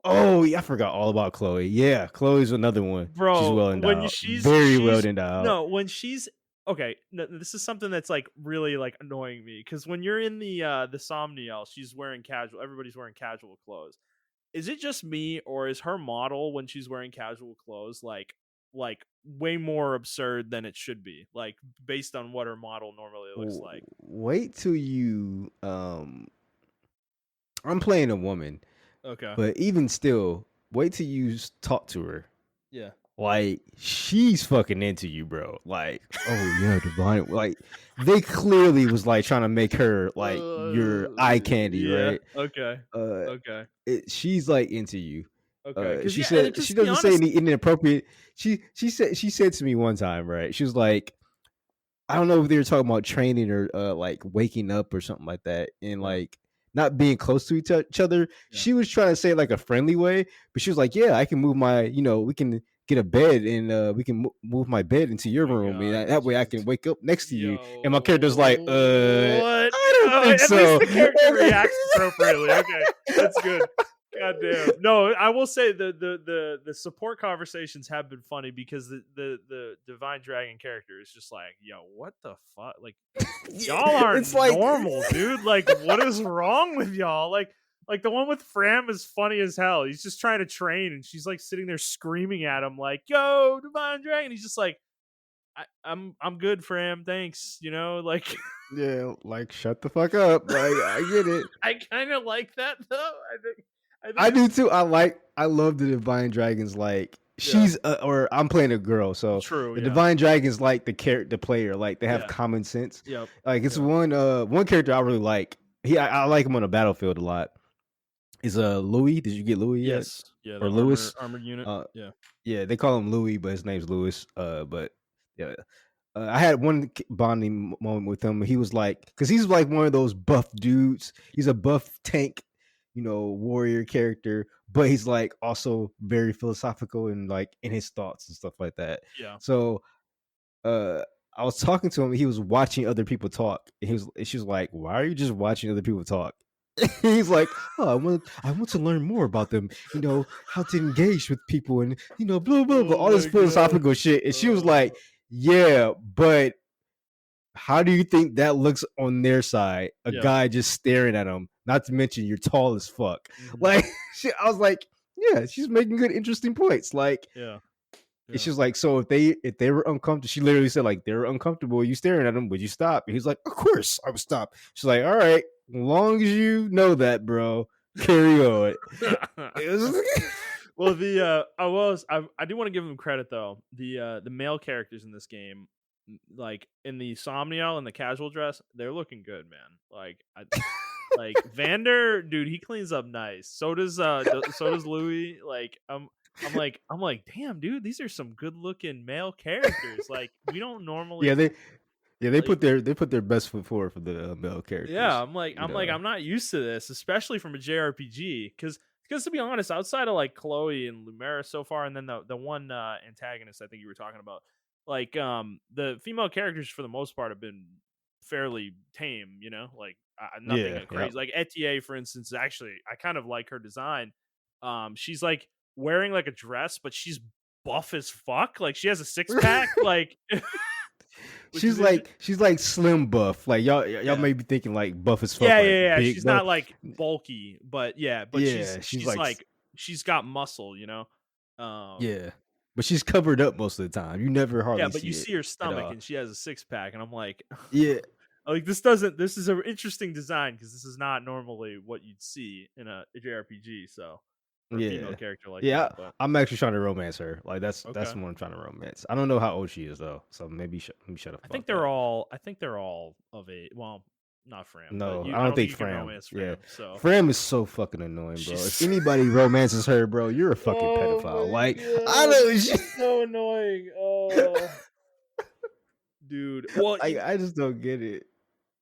Oh, yeah, I forgot all about Chloe. Yeah, Chloe's another one. Bro, she's well endowed. She's well endowed. No, when she's okay. No, this is something that's like really like annoying me because when you're in the Somniel, she's wearing casual. Everybody's wearing casual clothes. Is it just me, or is her model when she's wearing casual clothes like way more absurd than it should be? Like based on what her model normally looks like. Wait till you. I'm playing a woman. Okay. But even still, wait till you talk to her. Yeah. Like, she's fucking into you, bro. Like, oh yeah, divine. Like, they clearly was like trying to make her like your eye candy, right? Okay. Okay. She's like into you. Okay. She said she doesn't say any inappropriate. She said to me one time, right? She was like, I don't know if they were talking about training or like waking up or something like that, and like not being close to each other. Yeah. She was trying to say it like a friendly way, but she was like, yeah, I can move my, we can get a bed and we can move my bed into your room. And that way I can wake up next to you. And my character's like, what? I don't think so. At least the character reacts appropriately. Okay, that's good. God damn. No, I will say the support conversations have been funny because the divine dragon character is just like, yo, what the fuck? Like, Yeah, y'all it's aren't like normal, dude. Like, what is wrong with y'all? Like the one with Fram is funny as hell. He's just trying to train, and she's like sitting there screaming at him, like, "Yo, Divine Dragon!" He's just like, I'm good, Fram. Thanks." Like yeah, like shut the fuck up. Like I get it. I kind of like that though. I I think do it's too. I love the Divine Dragons. Like yeah, she's or I'm playing a girl, so true. the Yeah, Divine Dragons like the character player. Like they have yeah, common sense. yep, Like it's yep. one character I really like. I like him on the battlefield a lot. Is Louis? Did you get Louis yet? Yes, yeah. Or The Lewis? armored unit. Uh, Yeah, yeah, they call him Louis, but his name's Lewis. But yeah, I had one bonding moment with him. He was like, because he's like one of those buff dudes. He's a buff tank, warrior character, but he's like also very philosophical and like in his thoughts and stuff like that. yeah. So, uh, I was talking to him. He was watching other people talk. And she was like, "Why are you just watching other people talk?" He's like, "Oh, I want to learn more about them. How to engage with people, and blah blah blah, Oh all this my god. philosophical shit." And she was like, "Yeah, but how do you think that looks on their side? A Yeah. guy just staring at them. Not to mention you're tall as fuck." Mhm. Like, I was like, "Yeah, she's making good, interesting points." Like, Yeah. and Yeah. she's like, "So if they were uncomfortable," she literally said like, "They were uncomfortable. You staring at them? Would you stop?" And he's like, "Of course I would stop." She's like, "All right, as long as you know that, bro, carry on." It was Well, I do want to give him credit though. The male characters in this game, like in the Somniel and the casual dress, they're looking good, man. Like Vander, dude, he cleans up nice. So does Louis. Like I'm like, damn, dude, these are some good looking male characters. Like we don't yeah, normally they like. put their best foot forward for the male Yeah, characters. I'm not used to this, especially from a JRPG, because to be honest, outside of like Chloe and Lumera so far, and then the one antagonist I think you were talking about, like the female characters for the most part have been fairly tame, like nothing Yeah, yeah. crazy. Like Etier, for instance, actually I kind of like her design. She's like wearing like a dress, but she's buff as fuck. Like she has a six pack, like which She's is interesting. like she's like slim buff. Like y'all Yeah. may be thinking like buff as fuck, Yeah, like yeah, yeah. big She's buff. not like bulky, but yeah, but she's Yeah, she's she's like like she's got muscle. yeah, but she's covered up most of the time. You never Yeah, hardly but you see it see her at stomach all. and she has a six pack, and I'm like, Yeah, like this is an interesting design because this is not normally what you'd see in a JRPG, so for a female yeah, character like yeah. that. But I'm actually trying to romance her. Like that's okay, the one I'm trying to romance. I don't know how old she is though, so maybe let me shut the fuck up. I think they're all of a well, not Fram, but No, I I don't don't think think you can Fram. romance Yeah, Fram. So Fram is so fucking annoying, bro. If she's anybody romances her, bro, you're a fucking oh pedophile. my Like I god, know, she's so annoying. Oh. Dude. Well, I just don't get it.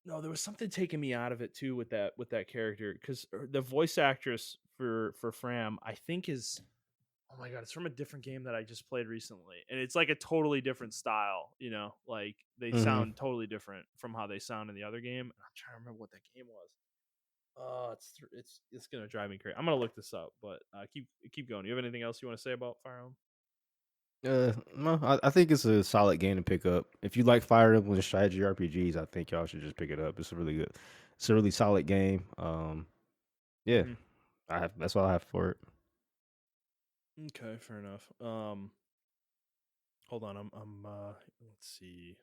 no, there was something taking me out of it too with that character because the voice actress for Fram, I think is oh my god, it's from a different game that I just played recently, and it's like a totally different style. Like they Hmm. sound totally different from how they sound in the other game. I'm trying to remember what that game was. Oh, it's gonna drive me crazy. I'm gonna look this up, but keep going. You have anything else you want to say about Fire Emblem? No, I think it's a solid game to pick up. If you like Fire Emblem strategy RPGs, I think y'all should just pick it up. It's a really solid game. Yeah, Hmm. that's all I have for it. Okay, fair enough. Hold on, let's see.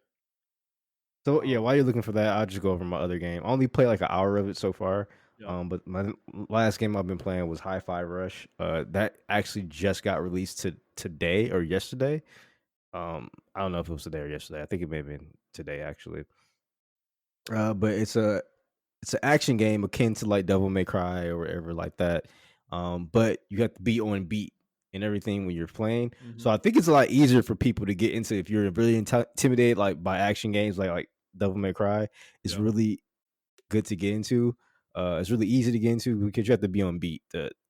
So yeah, while Um, you're looking for that, I'll just go over my other game. I only played like an hour of it so far. yeah. But my last game I've been playing was Hi-Fi Rush. That actually just got released today or yesterday. I don't know if it was today or yesterday. I think it may have been today actually. But it's an action game akin to like Devil May Cry or whatever like that. But you have to be on beat and everything when you're playing. So Hmm. I think it's a lot easier for people to get into if you're really intimidated like by action games like Devil May Cry. It's Yeah. really good to get into. It's really easy to get into because you have to be on beat.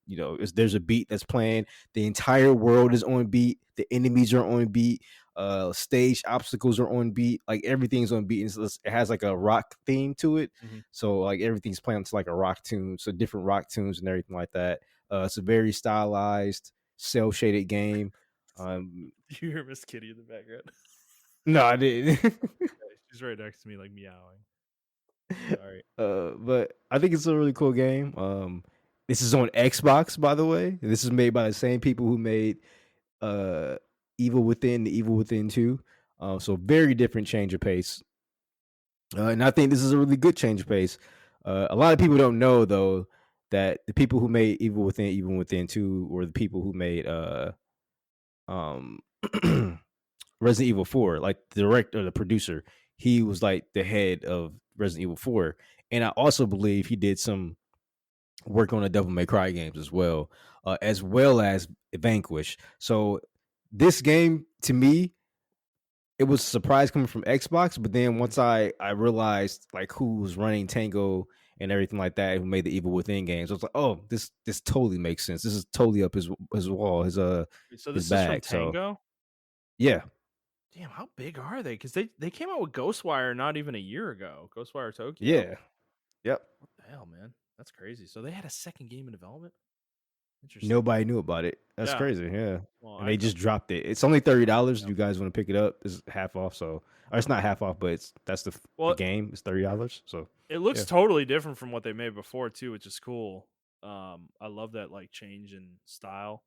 there's a beat that's playing. The entire world is on beat. The enemies are on beat. Stage obstacles are on beat. Like everything's on beat. And it has like a rock theme to it. Mhm. So like everything's playing to like a rock tune. So different rock tunes and everything like that. It's a very stylized, cell shaded game. Do you hear Miss Kitty in the background? No, I didn't. She's right next to me, like meowing. Sorry. But I think it's a really cool game. This is on Xbox, by the way. This is made by the same people who made Evil Within, the Evil Within 2. So very different change of pace. And I think this is a really good change of pace. A lot of people don't know though that the people who made Evil Within 2 were the people who made um Resident Evil 4, like the director, the producer. He was like the head of Resident Evil 4. And I also believe he did some work on the Devil May Cry games as well as Vanquish. So this game to me, it was a surprise coming from Xbox, but then once I realized like who was running Tango and everything like that, who made the Evil Within games, I was like, oh, this totally makes sense. This is totally up his wall, So his this is from bag. So Tango? yeah, Damn, how big are they? Because they came out with Ghostwire not even a year ago. Ghostwire Tokyo. yeah, yep. What the hell, man? That's crazy. So they had a second game in development. Interesting. Nobody knew about it. That's Yeah. crazy. Yeah. Well, And I they come. just dropped it. It's only $30. If Yeah. you guys want to pick it up, it's half off. So, or it's not half off, but that's the Well, game. It's $30. So, it looks yeah. totally different from what they made before too, which is cool. I love that like change in style.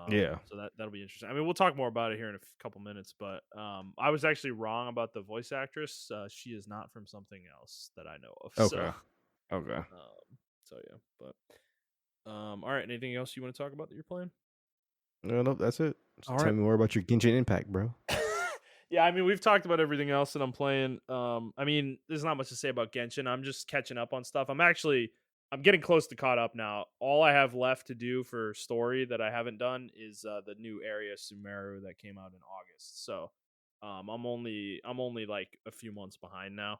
Yeah. So that'll be interesting. I mean, we'll talk more about it here in a couple minutes, but I was actually wrong about the voice actress. She is not from something else that I know of. So, Okay. Okay. yeah, but all right. Anything else you want to talk about that you're playing? No, no, that's it. So All tell right. me more about your Genshin Impact, bro. Yeah, I mean, we've talked about everything else that I'm playing. I mean, there's not much to say about Genshin. I'm just catching up on stuff. I'm getting close to caught up now. All I have left to do for story that I haven't done is the new area Sumeru that came out in August. So, I'm only like a few months behind now.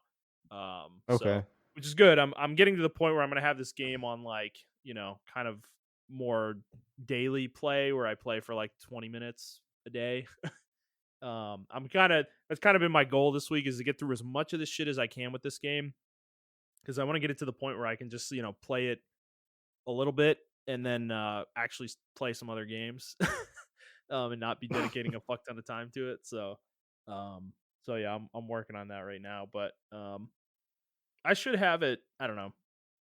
So Okay. which is good. I'm getting to the point where I'm gonna have this game on like kind of more daily play where I play for like 20 minutes a day. That's kind of been my goal this week is to get through as much of this shit as I can with this game because I want to get it to the point where I can just play it a little bit and then actually play some other games, and not be dedicating a fuck ton of time to it. Um, so yeah, I'm working on that right now, but I should have it. I don't know,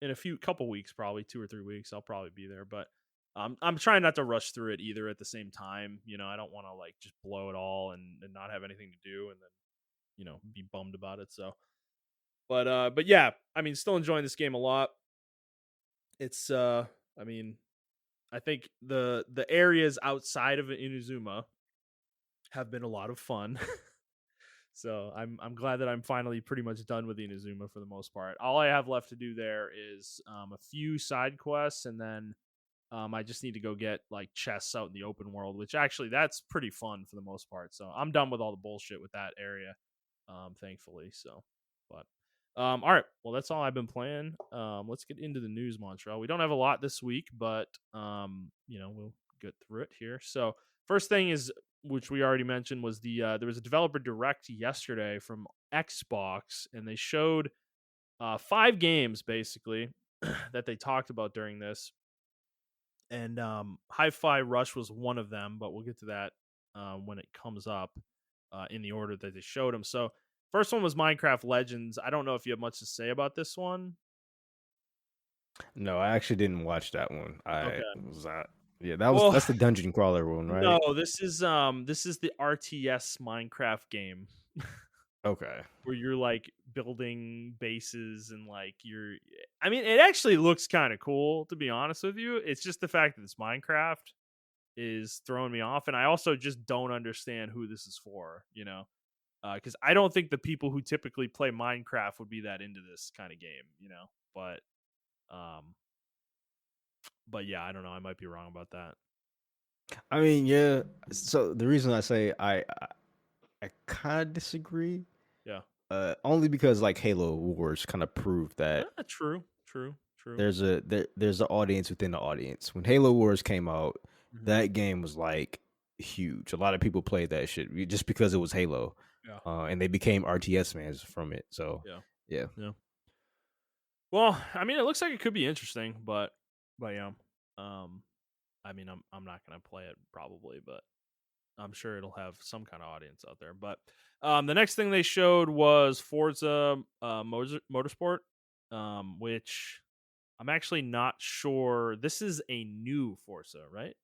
in a couple weeks, probably 2 or 3 weeks. I'll probably be there, but I'm trying not to rush through it either. At the same time, I don't want to like just blow it all and not have anything to do, and then be bummed about it. So, but yeah, I mean, still enjoying this game a lot. It's I mean, I think the areas outside of Inazuma have been a lot of fun. So I'm glad that I'm finally pretty much done with Inazuma for the most part. All I have left to do there is a few side quests, and then I just need to go get like chests out in the open world, which actually that's pretty fun for the most part. So I'm done with all the bullshit with that area, thankfully. So, but all right, well that's all I've been playing. Let's get into the news, Montrell. We don't have a lot this week, but we'll get through it here. So first thing is, which we already mentioned, was there was a developer direct yesterday from Xbox, and they showed 5 games basically that they talked about during this. And Hi-Fi Rush was one of them, but we'll get to that when it comes up in the order that they showed them. So first one was Minecraft Legends. I don't know if you have much to say about this one. No, I actually didn't watch that one. Okay. Yeah, Well, that's the dungeon crawler one, right? no, this is the RTS Minecraft game Okay. where you're like building bases and like I mean, it actually looks kind of cool, to be honest with you. It's just the fact that it's Minecraft is throwing me off, and I also just don't understand who this is for, because I don't think the people who typically play Minecraft would be that into this kind of game, but um but yeah, I don't know, I might be wrong about that. I mean, yeah. So the reason I say I kind of disagree, Yeah. only because like Halo Wars kind of proved that True. True. there's an audience within the audience. When Halo Wars came out, Hmm. that game was like huge. A lot of people played that shit just because it was Halo, Yeah. and they became RTS fans from it. So Yeah. yeah, Yeah. Well, I mean, it looks like it could be interesting, but yeah. Um, I mean, I'm not gonna play it probably, but I'm sure it'll have some kind of audience out there. But the next thing they showed was Forza Motorsport, which I'm actually not sure. This is a new Forza, right?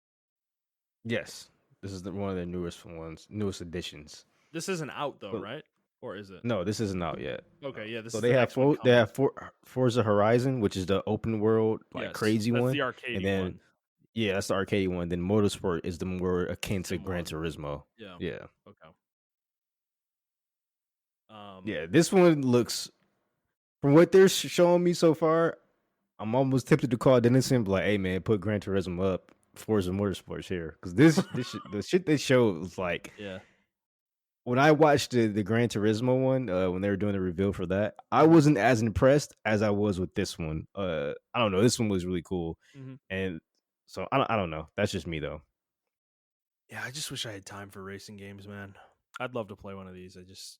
yes, this is one of the newest ones, newest additions. This isn't out though, But right? Or is it? no, this isn't out yet. No. Okay, yeah, this So is the next one They coming. have Forza Horizon, which is the open world like Yes, crazy that's one, the and arcadey then one. yeah, that's the arcade one. Then Motorsport is the more akin to Sim Gran one. Turismo. Yeah. Yeah, Okay. Um. yeah. This one looks from what they're showing me so far. I'm almost tempted to call Dennis and be like, "Hey man, put Gran Turismo up, Forza Motorsports here," because the shit they showed was like Yeah. when I watched the Gran Turismo one, when they were doing the reveal for that, I Hmm. wasn't as impressed as I was with this one. I don't know, this one was really cool, Hmm. and so I don't know. That's just me though. Yeah, I just wish I had time for racing games, man. I'd love to play one of these. I just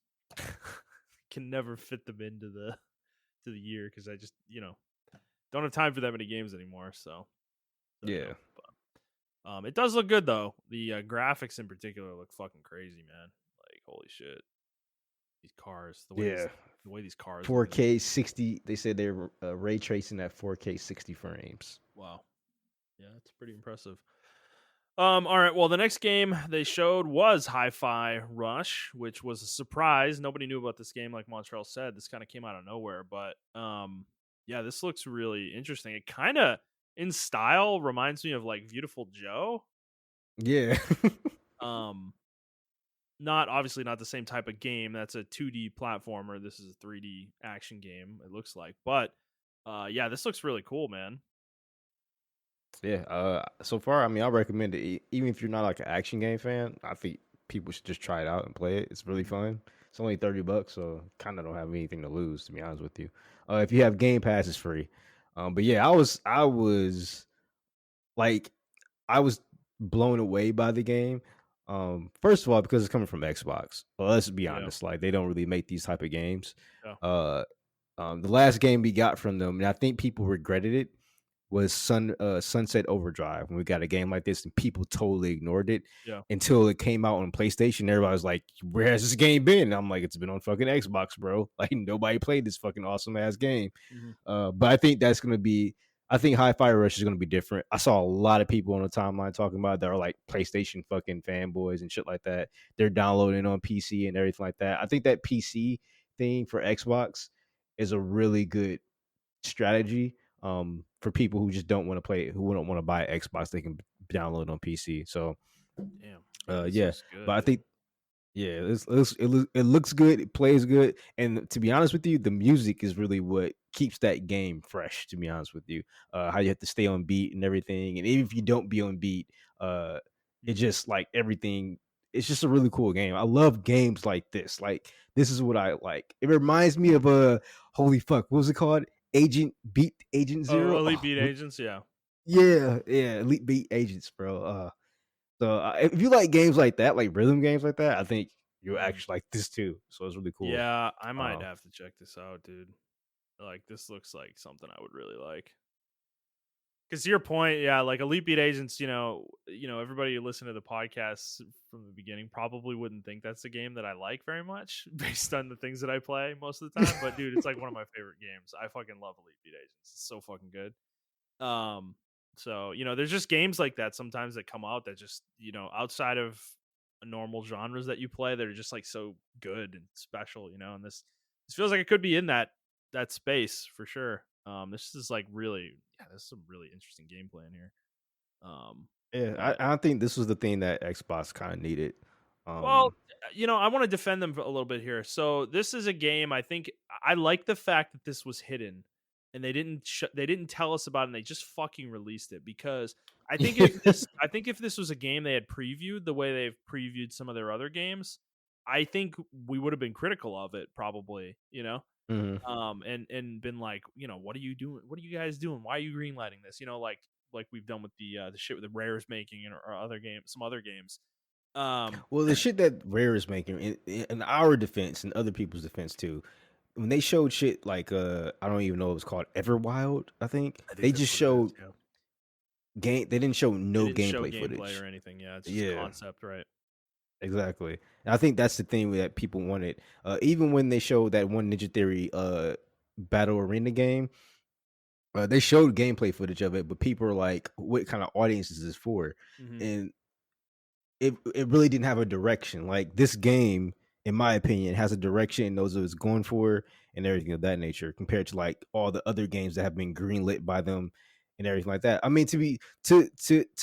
can never fit them into the year because I just don't have time for that many games anymore. So yeah. Yeah, It does look good though. The graphics in particular look fucking crazy, man. Like holy shit, these cars, yeah. the way these cars move. 4K 60. They said they're ray tracing at 4K 60 frames. Wow, yeah, that's pretty impressive. All right. Well, the next game they showed was Hi-Fi Rush, which was a surprise. Nobody knew about this game, like Montrell said. This kind of came out of nowhere, but yeah, this looks really interesting. It kind of, in style, reminds me of like Beautiful Joe. Yeah, Um, not obviously not the same type of game. That's a 2D platformer. This is a 3D action game. It looks like, but yeah, this looks really cool, man. yeah. So far, I mean, I recommend it. Even if you're not like an action game fan, I think people should just try it out and play it. It's really Mhm. fun. It's only $30, so kind of don't have anything to lose, to be honest with you. If you have Game Pass, it's free. But yeah, I was like, I was blown away by the game. First of all, because it's coming from Xbox. Well, let's be Yeah, honest, like they don't really make these type of games. yeah, Uh, the last game we got from them, and I think people regretted it, was Sunset Overdrive. When we got a game like this, and people totally ignored it yeah. until it came out on PlayStation. Everybody was like, "Where has this game been?" And I'm like, "It's been on fucking Xbox, bro. Like nobody played this fucking awesome ass game." Hmm. But I think that's gonna be. I think Hi-Fi Rush is gonna be different. I saw a lot of people on the timeline talking about it that are like PlayStation fucking fanboys and shit like that. They're downloading on PC and everything like that. I think that PC thing for Xbox is a really good strategy for people who just don't want to play, who don't want to buy Xbox. They can download on PC. So Damn. Yeah, this yeah, looks good, but I dude. think yeah, it looks good. It plays good, and to be honest with you, the music is really what keeps that game fresh. To be honest with you, how you have to stay on beat and everything, and even if you don't be on beat, it Mhm. just like everything. It's just a really cool game. I love games like this. Like this is what I like. It reminds me of a holy fuck. What was it called? Agent Oh, Zero. Elite Oh, Beat Agents, yeah. yeah, Elite Beat Agents, bro. So if you like games like that, like rhythm games like that, I think you'll Mhm. actually like this too. So it's really cool. Yeah, I might Um, have to check this out, dude. Like, this looks like something I would really like. Because to your point, yeah, like Elite Beat Agents, everybody who listened to the podcast from the beginning probably wouldn't think that's a game that I like very much based on the things that I play most of the time. But dude, it's like one of my favorite games. I fucking love Elite Beat Agents. It's so fucking good. So there's just games like that sometimes that come out that just outside of normal genres that you play, they're just like so good and special, and this feels like it could be in that space for sure. This is like really, yeah, there's some really interesting gameplay in here. Um, yeah, but I think this was the thing that Xbox kind of needed. Well, Um, I want to defend them a little bit here. So this is a game. I think I like the fact that this was hidden, and they didn't tell us about it. And they just fucking released it because I think if this was a game they had previewed the way they've previewed some of their other games, I think we would have been critical of it probably. Mhm. And been like, what are you doing? What are you guys doing? Why are you greenlighting this? Like we've done with the shit with the Rare's making or other games, some other games. Um, Well, the shit that Rare is making, in our defense and other people's defense too, when they showed shit like I don't even know what it was called, Everwild, I think I think they that's just what it is. showed Yeah, game. They didn't show they no didn't show gameplay gameplay footage. or anything. Yeah, it's just Yeah, concept, right? exactly. And I think that's the thing that people wanted. Even when they showed that one Ninja Theory battle arena game, they showed gameplay footage of it, but people are like, "What kind of audience is this for?" Hmm. And it really didn't have a direction. Like this game, in my opinion, has a direction and knows what it's going for and everything of that nature, compared to like all the other games that have been greenlit by them and everything like that. I mean, to be to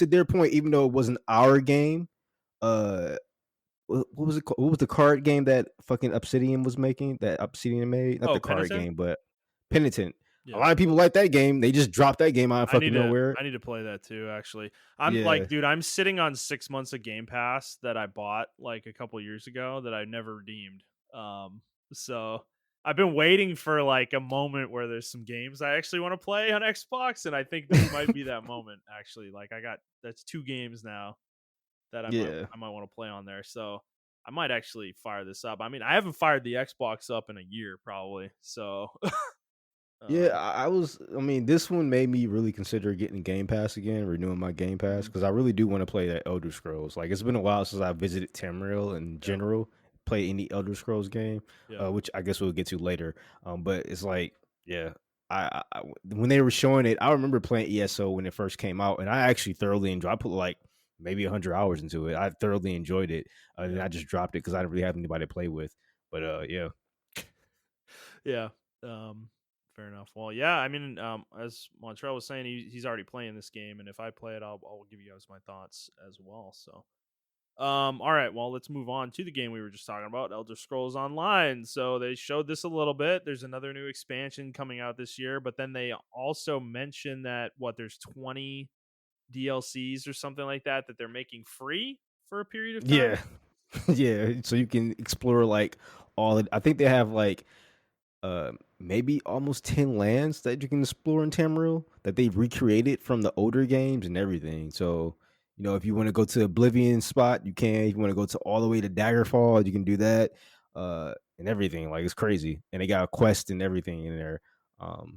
their point, even though it wasn't our game, uh, what was it called? What was the card game that fucking Obsidian was making? That Obsidian made, not Oh, the card Penitent. game, but Penitent. A Yeah. lot of people like that game. They just dropped that game out of I need fucking to nowhere. I need to play that too, actually. I'm Yeah, like, dude, I'm sitting on 6 months of Game Pass that I bought like a couple years ago that I never redeemed. So I've been waiting for like a moment where there's some games I actually want to play on Xbox, and I think this might be that moment, actually. Like that's 2 games now that yeah. I might want to play on there. So I might actually fire this up. I mean, I haven't fired the Xbox up in a year probably. So Yeah, um I was. I mean, this one made me really consider getting Game Pass again, renewing my Game Pass mhm, because I really do want to play that Elder Scrolls. Like, it's been a while since I visited Tamriel in yeah, general, play any Elder Scrolls game, yeah. which I guess we'll get to later. But it's like, yeah, when they were showing it, I remember playing ESO when it first came out, and I actually thoroughly enjoyed. I put like maybe 100 hours into it. I thoroughly enjoyed it, and Yeah. I just dropped it because I didn't really have anybody to play with. But yeah, Yeah. Fair enough. Well, yeah, I mean, as Montrell was saying, he's already playing this game, and if I play it, I'll give you guys my thoughts as well. So, all right, well, let's move on to the game we were just talking about, Elder Scrolls Online. So they showed this a little bit. There's another new expansion coming out this year, but then they also mentioned that there's 20 DLCs or something like that they're making free for a period of time. yeah, yeah. So you can explore like all. I think they have like maybe almost 10 lands that you can explore in Tamriel that they've recreated from the older games and everything. So, if you want to go to Oblivion spot, you can. If you want to go to all the way to Daggerfall, you can do that. And everything. Like it's crazy. And they got a quest and everything in there.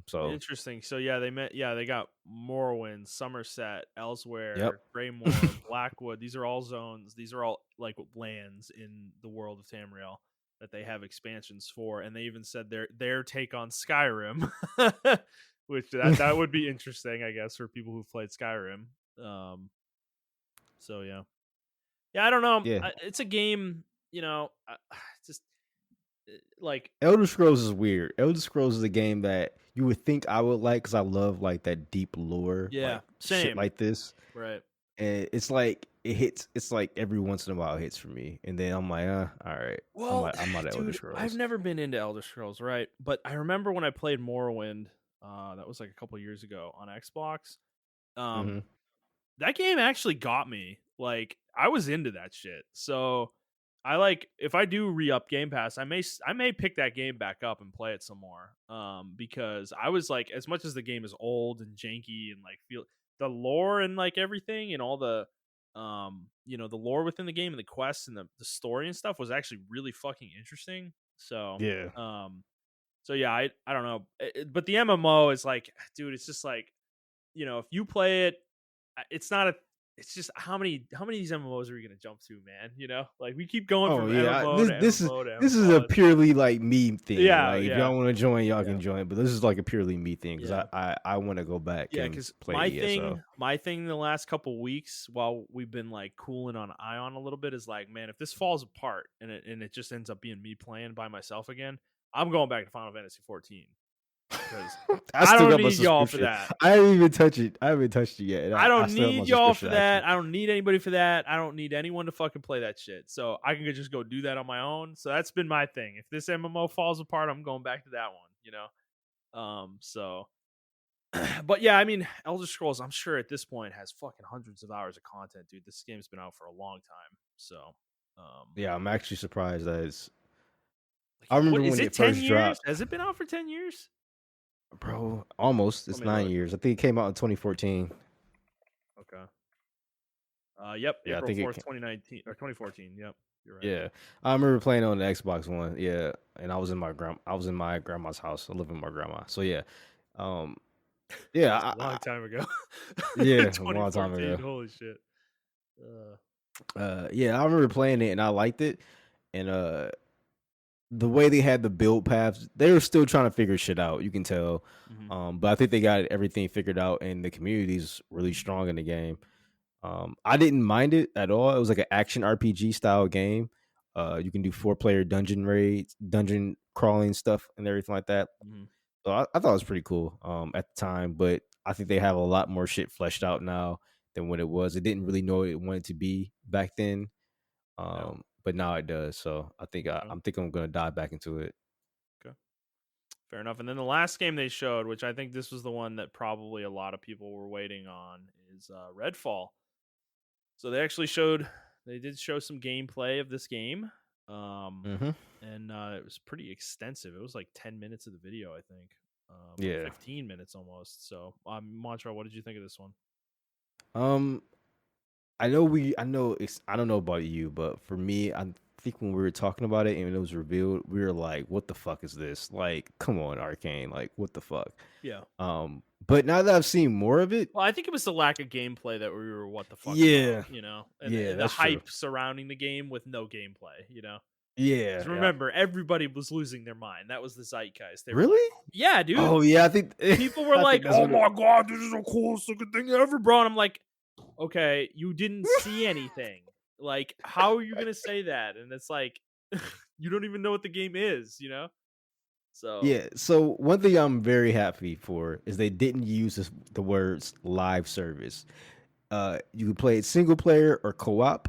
So Interesting. So yeah, they got Morrowind, Somerset, yep. Elsewhere, Greymoor, Blackwood. These are all zones. These are all like lands in the world of Tamriel that they have expansions for, and they even said their take on Skyrim, which that would be interesting, I guess, for people who've played Skyrim. Um, so yeah, I don't know. Yeah. It's a game, just like Elder Scrolls is weird. Elder Scrolls is a game that you would think I would like because I love like that deep lore, yeah, like shit same, like this. right. And it's like it hits. It's like every once in a while it hits for me, and then I'm like, all right, Well, I'm out of Elder dude, I've Scrolls. never been into Elder Scrolls, right? But I remember when I played Morrowind, that was like a couple years ago on Xbox. Um, Hmm. that game actually got me. Like, I was into that shit. So, I like if I do re-up Game Pass, I may pick that game back up and play it some more. Because I was like, as much as the game is old and janky and like feel the lore and like everything and all the the lore within the game and the quests and the story and stuff was actually really fucking interesting. So, Yeah. um, so yeah, I don't know, but the MMO is like, dude, it's just like, if you play it, it's not a. It's just how many of these MMOs are you gonna jump to, man? Like we keep going Oh from yeah. MMO This to this is MMO to this is a MMO. purely like me thing. Yeah, Like if yeah, y'all want to join, y'all yeah, can join. But this is like a purely me thing because yeah. I want to go back Yeah, and because play my ESO. thing, my thing, the last couple weeks while we've been like cooling on Ion a little bit is like, man, if this falls apart and it just ends up being me playing by myself again, I'm going back to Final Fantasy 14 because I I still don't got my need y'all for subscription. that. I haven't even touched it. I haven't touched it yet, and I I don't still have my need y'all for subscription that. active. I don't need anybody for that. I don't need anyone to fucking play that shit. So I can just go do that on my own. So that's been my thing. If this MMO falls apart, I'm going back to that one. So but yeah, I mean, Elder Scrolls, I'm sure at this point has fucking hundreds of hours of content, dude. This game's been out for a long time. So Yeah, I'm actually surprised that Like, I what remember is when it? it 10 first years? dropped, Has it been out for 10 years? bro. Almost. Let It's me 9 look. years. I think it came out in 2014. Okay. Yep, Yeah, I April think it 4th, came. 2019 or 2014. Yep, you're right. Yeah, I remember playing on the Xbox One. Yeah, and I was in my grandma's house. I live with my grandma. So yeah, um, yeah, That's a long time ago. yeah, a long time 2014. ago. Holy shit. Uh, Yeah, I remember playing it and I liked it. And the way they had the build paths, they were still trying to figure shit out. You can tell. mhm. But I think they got everything figured out, and the community's really strong in the game. I didn't mind it at all. It was like an action RPG style game. You can do 4-player dungeon raids, dungeon crawling stuff, and everything like that. Mhm. So I thought it was pretty cool at the time, but I think they have a lot more shit fleshed out now than what it was. It didn't really know what it wanted to be back then, Yeah. but now it does. So I think Okay. I'm thinking I'm gonna dive back into it. Okay. Fair enough. And then the last game they showed, which I think this was the one that probably a lot of people were waiting on, is Redfall. So they did show some gameplay of this game. Um, Hmm. and it was pretty extensive. It was like 10 minutes of the video, I think, or Yeah. 15 minutes almost. So, Montreal, what did you think of this one? Um, I know it's I don't know about you, but for me, I think when we were talking about it and it was revealed, we were like, "What the fuck is this? Like, come on, Arcane! Like, what the fuck?" Yeah. But now that I've seen more of it, Well, I think it was the lack of gameplay that we were what the fuck about, yeah, and yeah, the that's true. hype surrounding the game with no gameplay. Yeah, 'Cause yeah. remember, everybody was losing their mind. That was the zeitgeist. They were like, Really? "Yeah, dude." Oh yeah, I think People were I like, think that's "Oh what it. my god, this is the coolest looking thing ever, bro." And I'm like, "Okay, you didn't see anything. Like, how are you gonna say that?" And it's like, you don't even know what the game is. So Yeah. So one thing I'm very happy for is they didn't use the words live service. You can play it single player or co-op.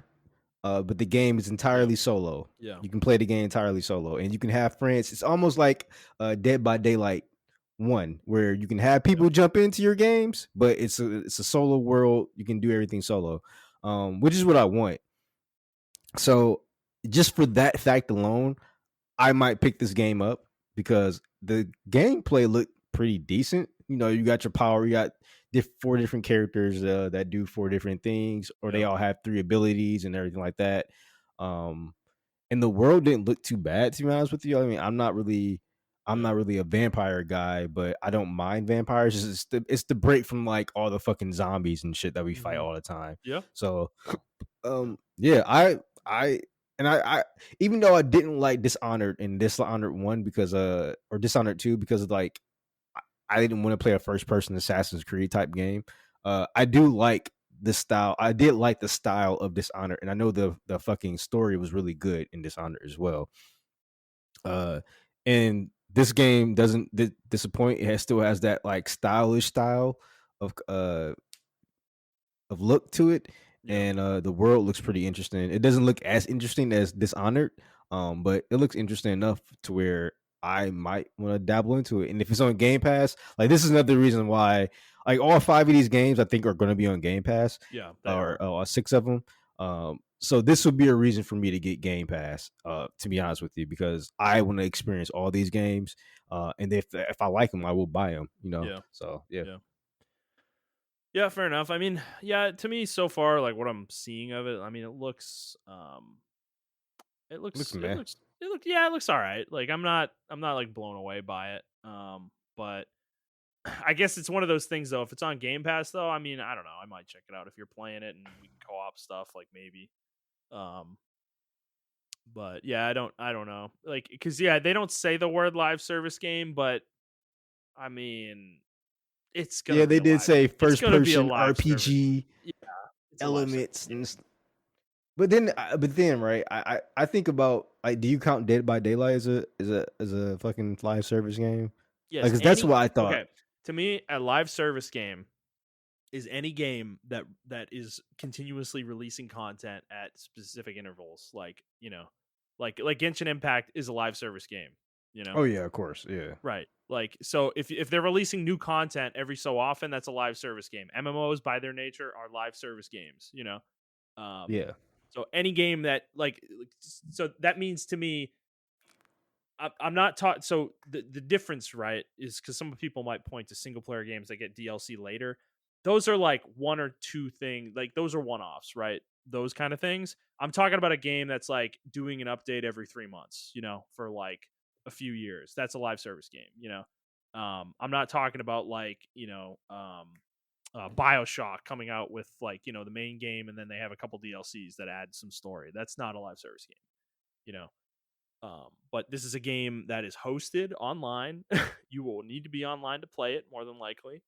But the game is yeah, entirely solo. yeah, You can play the game entirely solo, and you can have friends. It's almost like Dead by Daylight one, where you can have yep, people jump into your games, but it's a solo world. You can do everything solo, which is what I want. So just for that fact alone, I might pick this game up because the gameplay looked pretty decent. You know, you got your power, you got 4 different characters that do 4 different things, or they yeah, all have 3 abilities and everything like that. Um, and the world didn't look too bad, to be honest with you. I mean, I'm yeah, not really a vampire guy, but I don't mind vampires. It's the break from like all the fucking zombies and shit that we fight hmm all the time. yeah, So yeah, yeah, I I even though I didn't like Dishonored and Dishonored 1 because or Dishonored 2 because of like I didn't want to play a first person Assassin's Creed type game. I do like this style. I did like the style of Dishonored, and I know the fucking story was really good in Dishonored as well. Uh and this game doesn't disappoint. Still has that like stylish style of look to it, yeah, and the world looks pretty interesting. It doesn't look as interesting as Dishonored, but it looks interesting enough to where I might want to dabble into it. And if it's on Game Pass, like this is another reason why, like all 5 of these games, I think are going to be on Game Pass, yeah. They are. or 6 of them. So this would be a reason for me to get Game Pass, to be honest with you, because I want to experience all these games, and if I like them, I will buy them. Yeah, So yeah, yeah. Yeah, fair enough. I mean, yeah, to me so far, like what I'm seeing of it, I mean, it it looks looks, meh. yeah, it looks all right. Like I'm not like blown away by it. But I guess it's one of those things though. If it's on Game Pass though, I mean, I don't know. I might check it out if you're playing it and we can co-op stuff, like maybe. Um, but yeah, I don't know. Like, cause yeah, they don't say the word live service game, but I mean, it's gonna Yeah, be they a did live. say It's first gonna be a person live service. RPG Yeah, it's a live service elements, game. but then right, I think about like, do you count Dead by Daylight as a fucking live service game? Like, Yes, 'cause that's any what I thought. okay. To me, a live service game is any game that is continuously releasing content at specific intervals. Like Genshin Impact is a live service game. You know, Oh yeah, of course, yeah, right? Like, so if they're releasing new content every so often, that's a live service game. MMOs by their nature are live service games. Um, yeah, so any game that so that means to me I'm not taught. So the difference, right, is because some people might point to single player games that get DLC later. Those are like one or two things. Like those are one offs, right? Those kind of things. I'm talking about a game that's like doing an update every 3 months, for like a few years. That's a live service game, I'm not talking about like Bioshock coming out with like the main game and then they have a couple DLCs that add some story. That's not a live service game, you know. But this is a game that is hosted online. You will need to be online to play it, more than likely.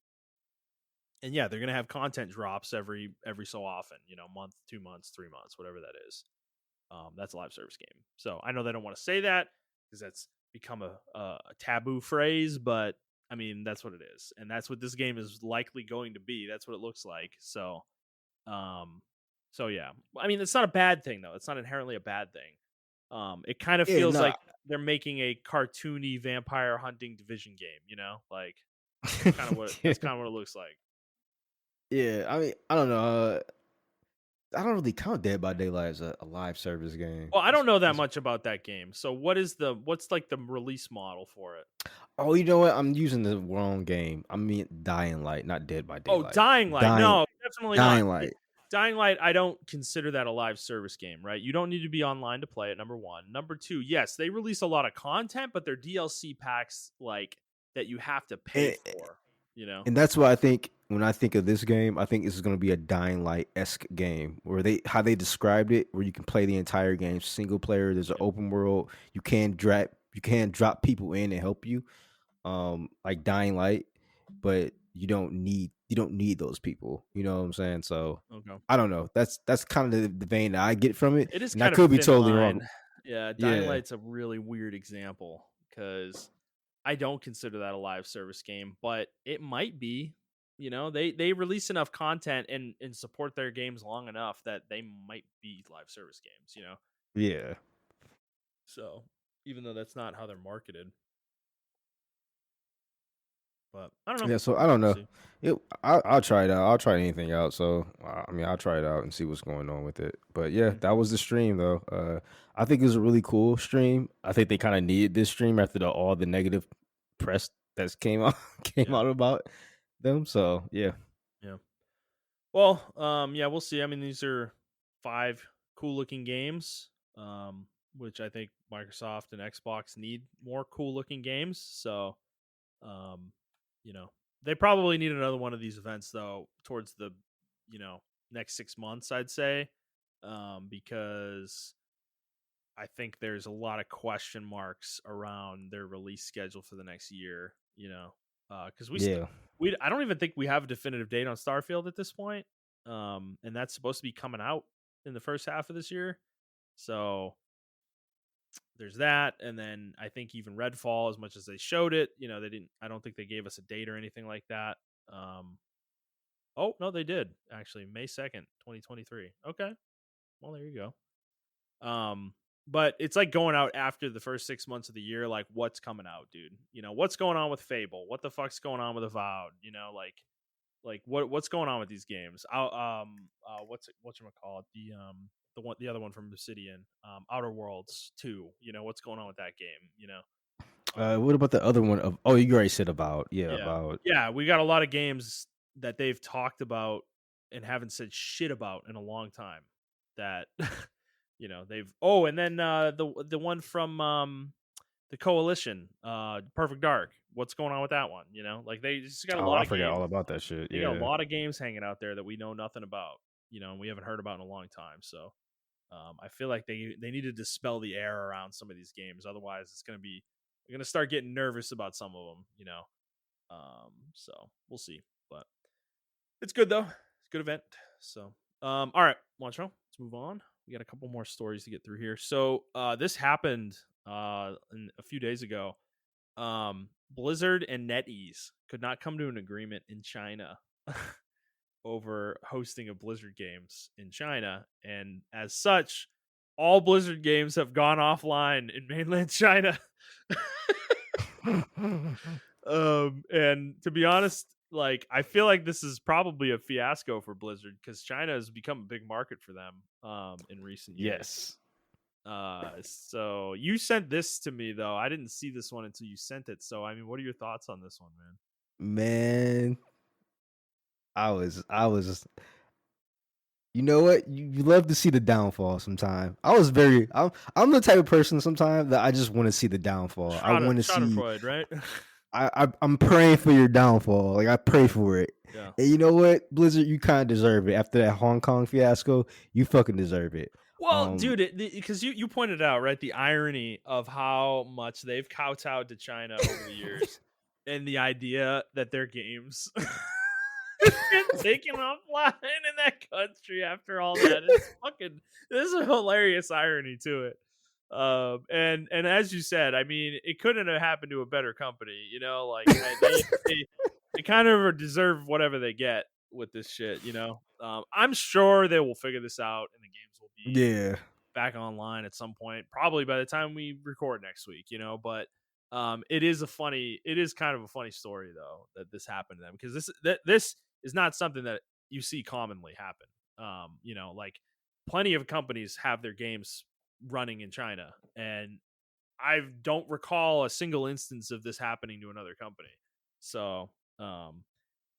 And yeah, they're gonna have content drops every so often. Month, 2 months, 3 months, whatever that is. That's a live service game. So I know they don't want to say that because that's become a taboo phrase, but I mean that's what it is, and that's what this game is likely going to be. That's what it looks like. Um, so yeah, I mean it's not a bad thing though. It's not inherently a bad thing. It kind of Yeah, feels no. like they're making a cartoony vampire hunting division game. Like that's kind of what Yeah, it looks like. yeah. I mean, I don't know. I don't really count Dead by Daylight as a live service game. Well, I don't know that That's much about that game. So what's like the release model for it? oh, you know what? I'm using the wrong game. I mean, Dying Light, not Dead by Oh, Daylight. Dying Light. Dying, No, definitely not. Dying Light. Dying Light, I don't consider that a live service game, right? You don't need to be online to play it, number one. Number two, yes, they release a lot of content, but they're DLC packs like that you have to pay And, for, you know? and that's why I think when I think of this game, I think this is going to be a Dying Light esque game where how they described it, where you can play the entire game single player. There's an Yeah. open world. You can drop people in and help you, like Dying Light, but you don't need those people. You know what I'm saying? So Okay. I don't know. That's kind of the vein that I get from it, It is and I kind of a could be thin totally line. wrong. Yeah, Dying Yeah, Light's a really weird example because I don't consider that a live service game, but it might be. They release enough content and support their games long enough that they might be live service games. yeah. So even though that's not how they're marketed, but I don't know. Yeah, so I don't We'll know. see. I'll try it out. I'll try anything out. So I mean, I'll try it out and see what's going on with it. But yeah, Mhm. that was the stream though. I think it was a really cool stream. I think they kind of needed this stream after all the negative press that came out came Yeah. out about them. So yeah, Yeah. Well, yeah, we'll see. I mean, these are 5 cool looking games, which I think Microsoft and Xbox need more cool looking games. So, um, you know, they probably need another one of these events though towards the, you know, next 6 months, I'd say, because I think there's a lot of question marks around their release schedule for the next year. Because yeah, I don't even think we have a definitive date on Starfield at this point, and that's supposed to be coming out in the first half of this year. So there's that, and then I think even Redfall, as much as they showed it, they didn't. I don't think they gave us a date or anything like that. Um, oh no, they did actually, May 2nd, 2023. Okay, well there you go. Um, but it's like going out after the first 6 months of the year, like what's coming out, dude? What's going on with Fable? What the fuck's going on with Avowed? Like what's going on with these games? What's call it? The other one from Obsidian, Outer Worlds 2. What's going on with that game? What about the other one of? Oh, you already said about Yeah. about Yeah, we got a lot of games that they've talked about and haven't said shit about in a long time that they've and then the one from the Coalition, Perfect Dark. What's going on with that one? Like they just got a oh, lot I of forgot games. all about that shit. They got a Yeah, lot of games hanging out there that we know nothing about, and we haven't heard about in a long time. So I feel like they need to dispel the air around some of these games. Otherwise, we're gonna start getting nervous about some of them. So we'll see, but it's good though. It's a good event. So, all right, Montrell, let's move on. We got a couple more stories to get through here. So, this happened a few days ago. Blizzard and NetEase could not come to an agreement in China over hosting of Blizzard games in China, and as such, all Blizzard games have gone offline in mainland China. And to be honest, like I feel like this is probably a fiasco for Blizzard because China has become a big market for them in recent years. yes. So you sent this to me though. I didn't see this one until you sent it. So I mean, what are your thoughts on this one, man? Man, I was you know what? You love to see the downfall sometimes. I'm the type of person sometimes that I just want to see the downfall. I want to see Schadenfreude, right? I'm praying for your downfall. Like I pray Yeah, for it. yeah. And you know what, Blizzard, you kind of deserve it after that Hong Kong fiasco. You fucking deserve it. Well, dude, because you pointed out right the irony of how much they've kowtowed to China over the years, and the idea that their games get taken offline in that country after all that. It's fucking. There's a hilarious irony to it. And as you said, I mean, it couldn't have happened to a better company. You know, like they kind of deserve whatever they get with this shit. You know, I'm sure they will figure this out, and the games will be Yeah. back online at some point, probably by the time we record next week, you know. But it is kind of a funny story though that this happened to them, because this is not something that you see commonly happen. You know, like plenty of companies have their games running in China, and I don't recall a single instance of this happening to another company. So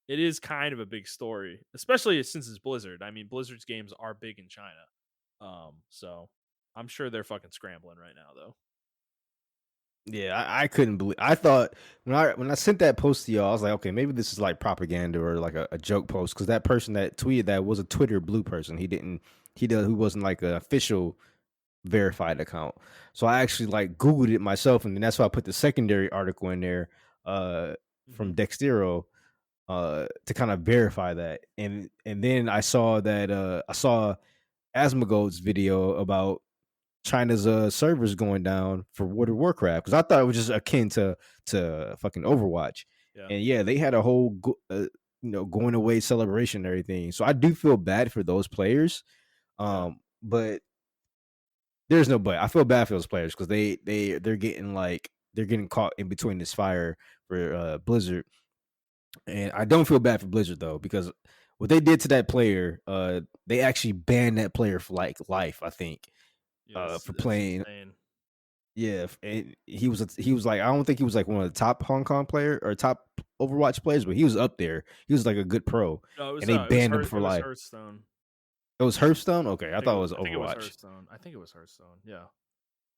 it is kind of a big story, especially since it's Blizzard. I mean, Blizzard's games are big in China. So I'm sure they're fucking scrambling right now, though. Yeah, I couldn't believe. I thought when I sent that post to y'all, I was like, okay, maybe this is like propaganda or like a joke post, because that person that tweeted that was a Twitter blue person. He wasn't like an official verified account. So I actually like Googled it myself, and then that's why I put the secondary article in there Mm-hmm. from Dextero to kind of verify that. And then I saw Asmongold's video about China's servers going down for World of Warcraft, because I thought it was just akin to fucking Overwatch. Yeah, And yeah, they had a whole going away celebration and everything. So I do feel bad for those players. yeah. But there's no but. I feel bad for those players because they're getting caught in between this fire for Blizzard. And I don't feel bad for Blizzard though, because what they did to that player, they actually banned that player for like life, I think, Yeah, for that's playing. insane. Yeah, and he was like, I don't think he was like one of the top Hong Kong player or top Overwatch players, but he was up there. He was like a good pro, No, and they banned him It for was life. Hearthstone. It was Hearthstone. Okay, I thought it was I think it was Overwatch. Hearthstone. I think it was Hearthstone. Yeah,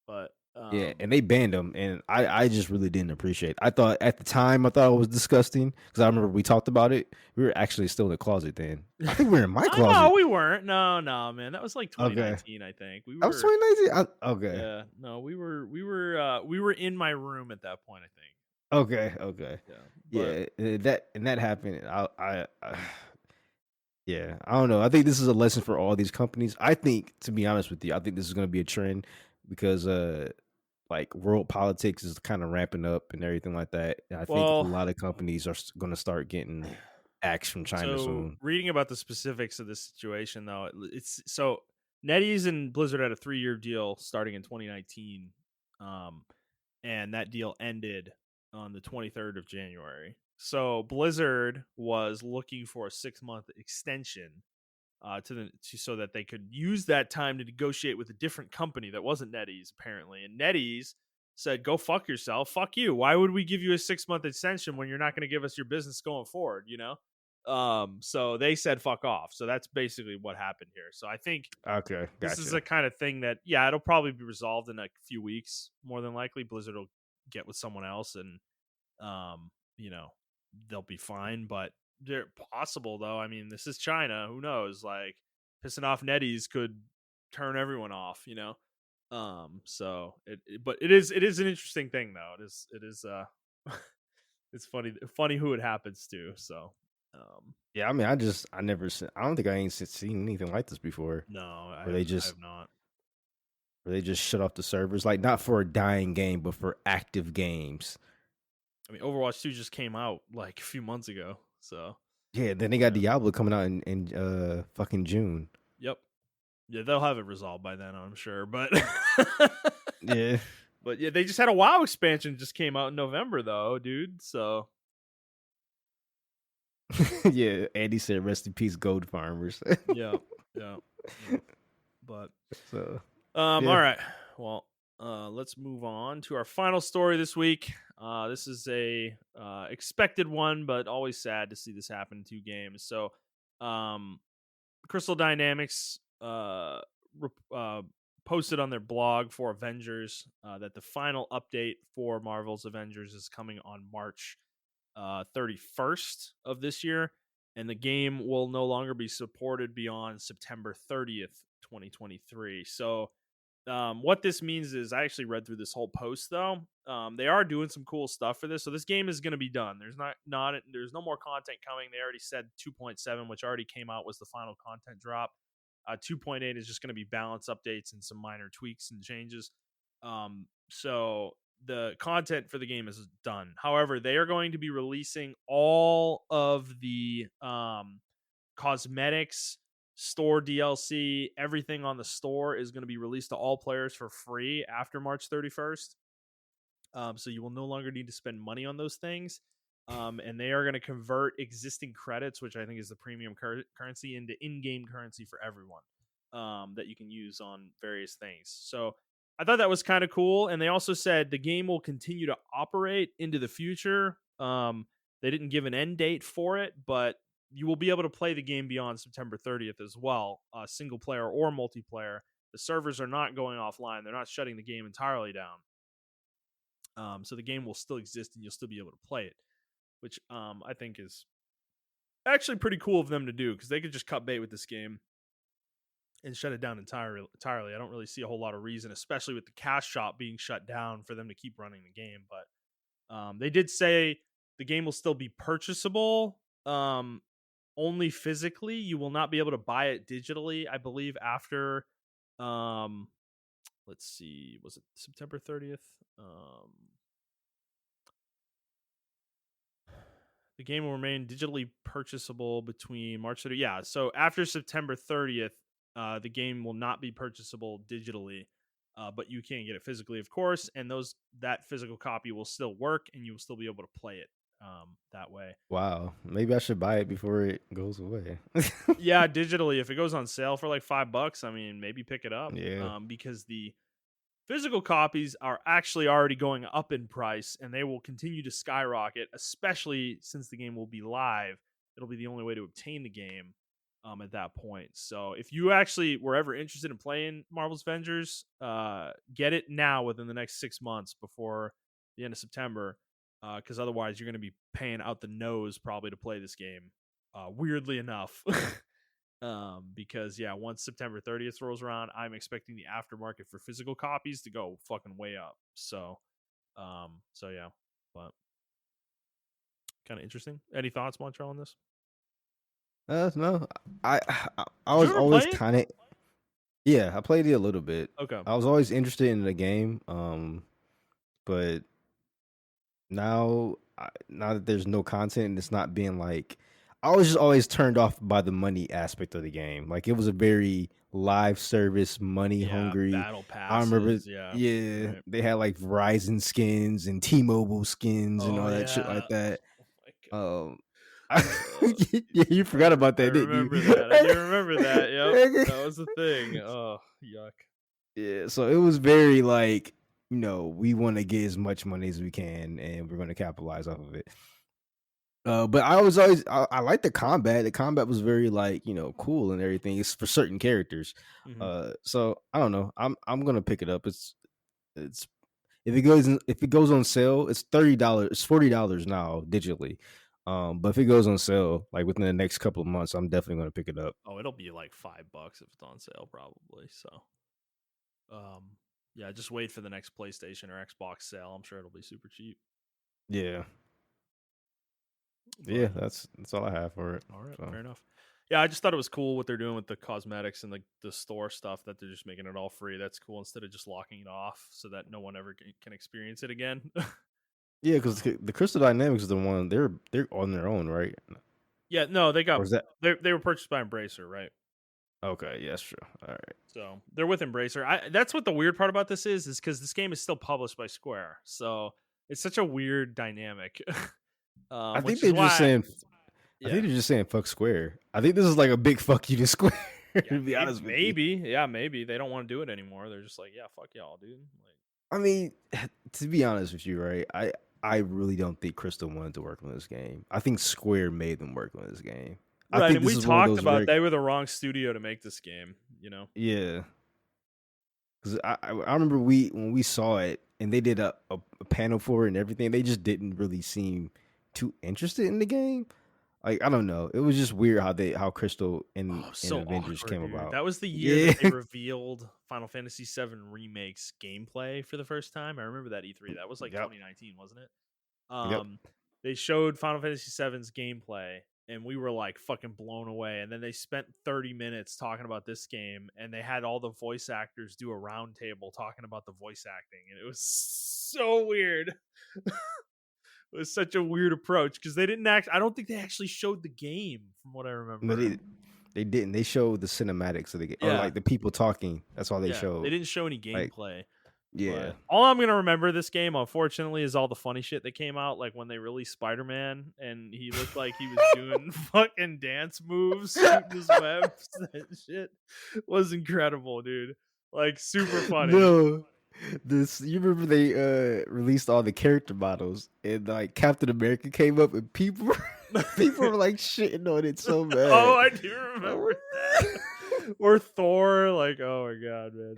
but Yeah, and they banned him, and I just really didn't appreciate it. I thought at the time I thought it was disgusting, because I remember we talked about it. We were actually still in the closet then. I think we were in my no, closet. we weren't. No, man, that was like Okay, 2019. I think we that was were. 2019. Okay, Yeah, no, we were in my room at that point. I think. okay, Yeah, but yeah. That happened. Yeah, I don't know. I think this is a lesson for all these companies. I think, to be honest with you, I think this is going to be a trend, because like world politics is kind of ramping up and everything like that. And I think a well, lot of companies are going to start getting acts from China so soon. reading about the specifics of this situation, though, it's so NetEase and Blizzard had a 3-year deal starting in 2019, um, and that deal ended on the 23rd of January. So Blizzard was looking for a 6-month extension so that they could use that time to negotiate with a different company that wasn't NetEase apparently. And NetEase said, "Go fuck yourself. Fuck you. Why would we give you a 6-month extension when you're not going to give us your business going forward?" You know. So they said, "Fuck off." So that's basically what happened here. So I think Okay, this is gotcha. a kind of thing that, yeah, it'll probably be resolved in a few weeks. More than likely, Blizzard will get with someone else, and you know, they'll be fine. But they're possible though. I mean, this is China. Who knows? Like pissing off NetEase could turn everyone off. You know. So but it is an interesting thing though. It is it's funny who it happens to. So Yeah, I mean, I never seen. I don't think I ain't seen anything like this before, no, where they I have just not. shut off the servers, like not for a dying game, but for active games. I mean, Overwatch 2 just came out like a few months ago. So Yeah, then they got yeah. Diablo coming out in fucking June. Yep. Yeah, they'll have it resolved by then, I'm sure. But Yeah. but yeah, they just had a WoW expansion just came out in November though, dude. So Yeah, Andy said, "Rest in peace, gold farmers." yeah, yeah, yeah. But So All Yeah. right. Well, let's move on to our final story this week. This is a expected one, but always sad to see this happen in two games. So, um, Crystal Dynamics posted on their blog for Avengers that the final update for Marvel's Avengers is coming on March 31st of this year, and the game will no longer be supported beyond September 30th, 2023. So, what this means is I actually read through this whole post though. They are doing some cool stuff for this. So this game is going to be done. There's no more content coming. They already said 2.7, which already came out, was the final content drop. 2.8 is just going to be balance updates and some minor tweaks and changes. So the content for the game is done. However, they are going to be releasing all of the cosmetics, store DLC, everything on the store is going to be released to all players for free after March 31st. So you will no longer need to spend money on those things. And they are going to convert existing credits, which I think is the premium currency, into in-game currency for everyone that you can use on various things. So I thought that was kind of cool. And they also said the game will continue to operate into the future. They didn't give an end date for it, but you will be able to play the game beyond September 30th as well, single player or multiplayer. The servers are not going offline. They're not shutting the game entirely down. So the game will still exist and you'll still be able to play it, which I think is actually pretty cool of them to do, because they could just cut bait with this game and shut it down entirely. I don't really see a whole lot of reason, especially with the cash shop being shut down, for them to keep running the game. But they did say the game will still be purchasable, only physically. You will not be able to buy it digitally, I believe, after let's see, was it September 30th? The game will remain digitally purchasable between March 30th. Yeah, so after September 30th, the game will not be purchasable digitally, but you can get it physically, of course, and that physical copy will still work, and you will still be able to play it that way. Wow. Maybe I should buy it before it goes away. Yeah, digitally, if it goes on sale for like $5, I mean, maybe pick it up, Yeah. because the physical copies are actually already going up in price, and they will continue to skyrocket, especially since the game will be live. It'll be the only way to obtain the game at that point. So if you actually were ever interested in playing Marvel's Avengers, get it now within the next 6 months before the end of September, because otherwise you're going to be paying out the nose probably to play this game. Weirdly enough. Because yeah, once September 30th rolls around, I'm expecting the aftermarket for physical copies to go fucking way up. So yeah, but kind of interesting. Any thoughts, Montrell, on this? No. I Did you was ever play always it? kind of, yeah, I played it a little bit. Okay. I was always interested in the game, but now that there's no content and it's not being like, I was just always turned off by the money aspect of the game. Like it was a very live service, money Yeah, hungry. battle I remember, passes. Yeah, yeah, right. they had like Verizon skins and T-Mobile skins and Oh all that shit yeah. like that. Oh my Um, god. yeah, you forgot about I that, didn't you? remember that. I do remember that. Yep, that was the thing. Oh, yuck. Yeah, so it was very like, we want to get as much money as we can, and we're going to capitalize off of it. But I was always I like the combat. The combat was very like cool and everything. It's for certain characters. Mm-hmm. So I don't know. I'm gonna pick it up. It's if it goes on sale, it's $30. It's $40 now digitally. But if it goes on sale like within the next couple of months, I'm definitely gonna pick it up. Oh, it'll be like $5 if it's on sale, probably. So, yeah, just wait for the next PlayStation or Xbox sale. I'm sure it'll be super cheap. Yeah, But yeah. That's all I have for it. all right, So fair enough. Yeah, I just thought it was cool what they're doing with the cosmetics and the store stuff, that they're just making it all free. That's cool, instead of just locking it off so that no one ever can experience it again. yeah, because um, the Crystal Dynamics is the one they're on their own, right? yeah, no, Or is that they were purchased by Embracer, right? okay? Yeah, that's true. All right. So they're with Embracer. That's what the weird part about this is because this game is still published by Square. So it's such a weird dynamic. I think Which is they're just why, saying I yeah. think they're just saying fuck Square. I think this is like a big fuck you to Square. Yeah, to be honest with you. maybe. Yeah, maybe they don't want to do it anymore. They're just like, yeah, fuck y'all, dude. Like, I mean, to be honest with you, right? I really don't think Crystal wanted to work on this game. I think Square made them work on this game. I right. think And this we is one of talked those about rare. they were the wrong studio to make this game. Yeah, because I remember we when we saw it and they did a panel for it and everything. They just didn't really seem too interested in the game. Like I don't know. It was just weird how Crystal Oh, and so Avengers awkward, came dude. about. That was the year Yeah. that they revealed Final Fantasy VII Remake's gameplay for the first time. I remember that E3. That was like Yep. 2019, wasn't it? Yep. They showed Final Fantasy VII's gameplay, and we were like fucking blown away. And then they spent 30 minutes talking about this game, and they had all the voice actors do a round table talking about the voice acting, and it was so weird. It was such a weird approach because they didn't act. I don't think they actually showed the game, from what I No, remember. they didn't. They showed the cinematics of the game or Yeah, like the people talking. That's all they yeah, they showed. didn't show any Like, gameplay. yeah. But all I'm gonna remember this game, unfortunately, is all the funny shit that came out, like when they released Spider-Man and he looked like he was doing fucking dance moves, shooting his webs. That shit was incredible, dude. Like super funny. No. This you remember they released all the character models and like Captain America came up and people people were like shitting on it so Oh, bad. I do Oh, remember that. Or Thor, like, oh my god, man.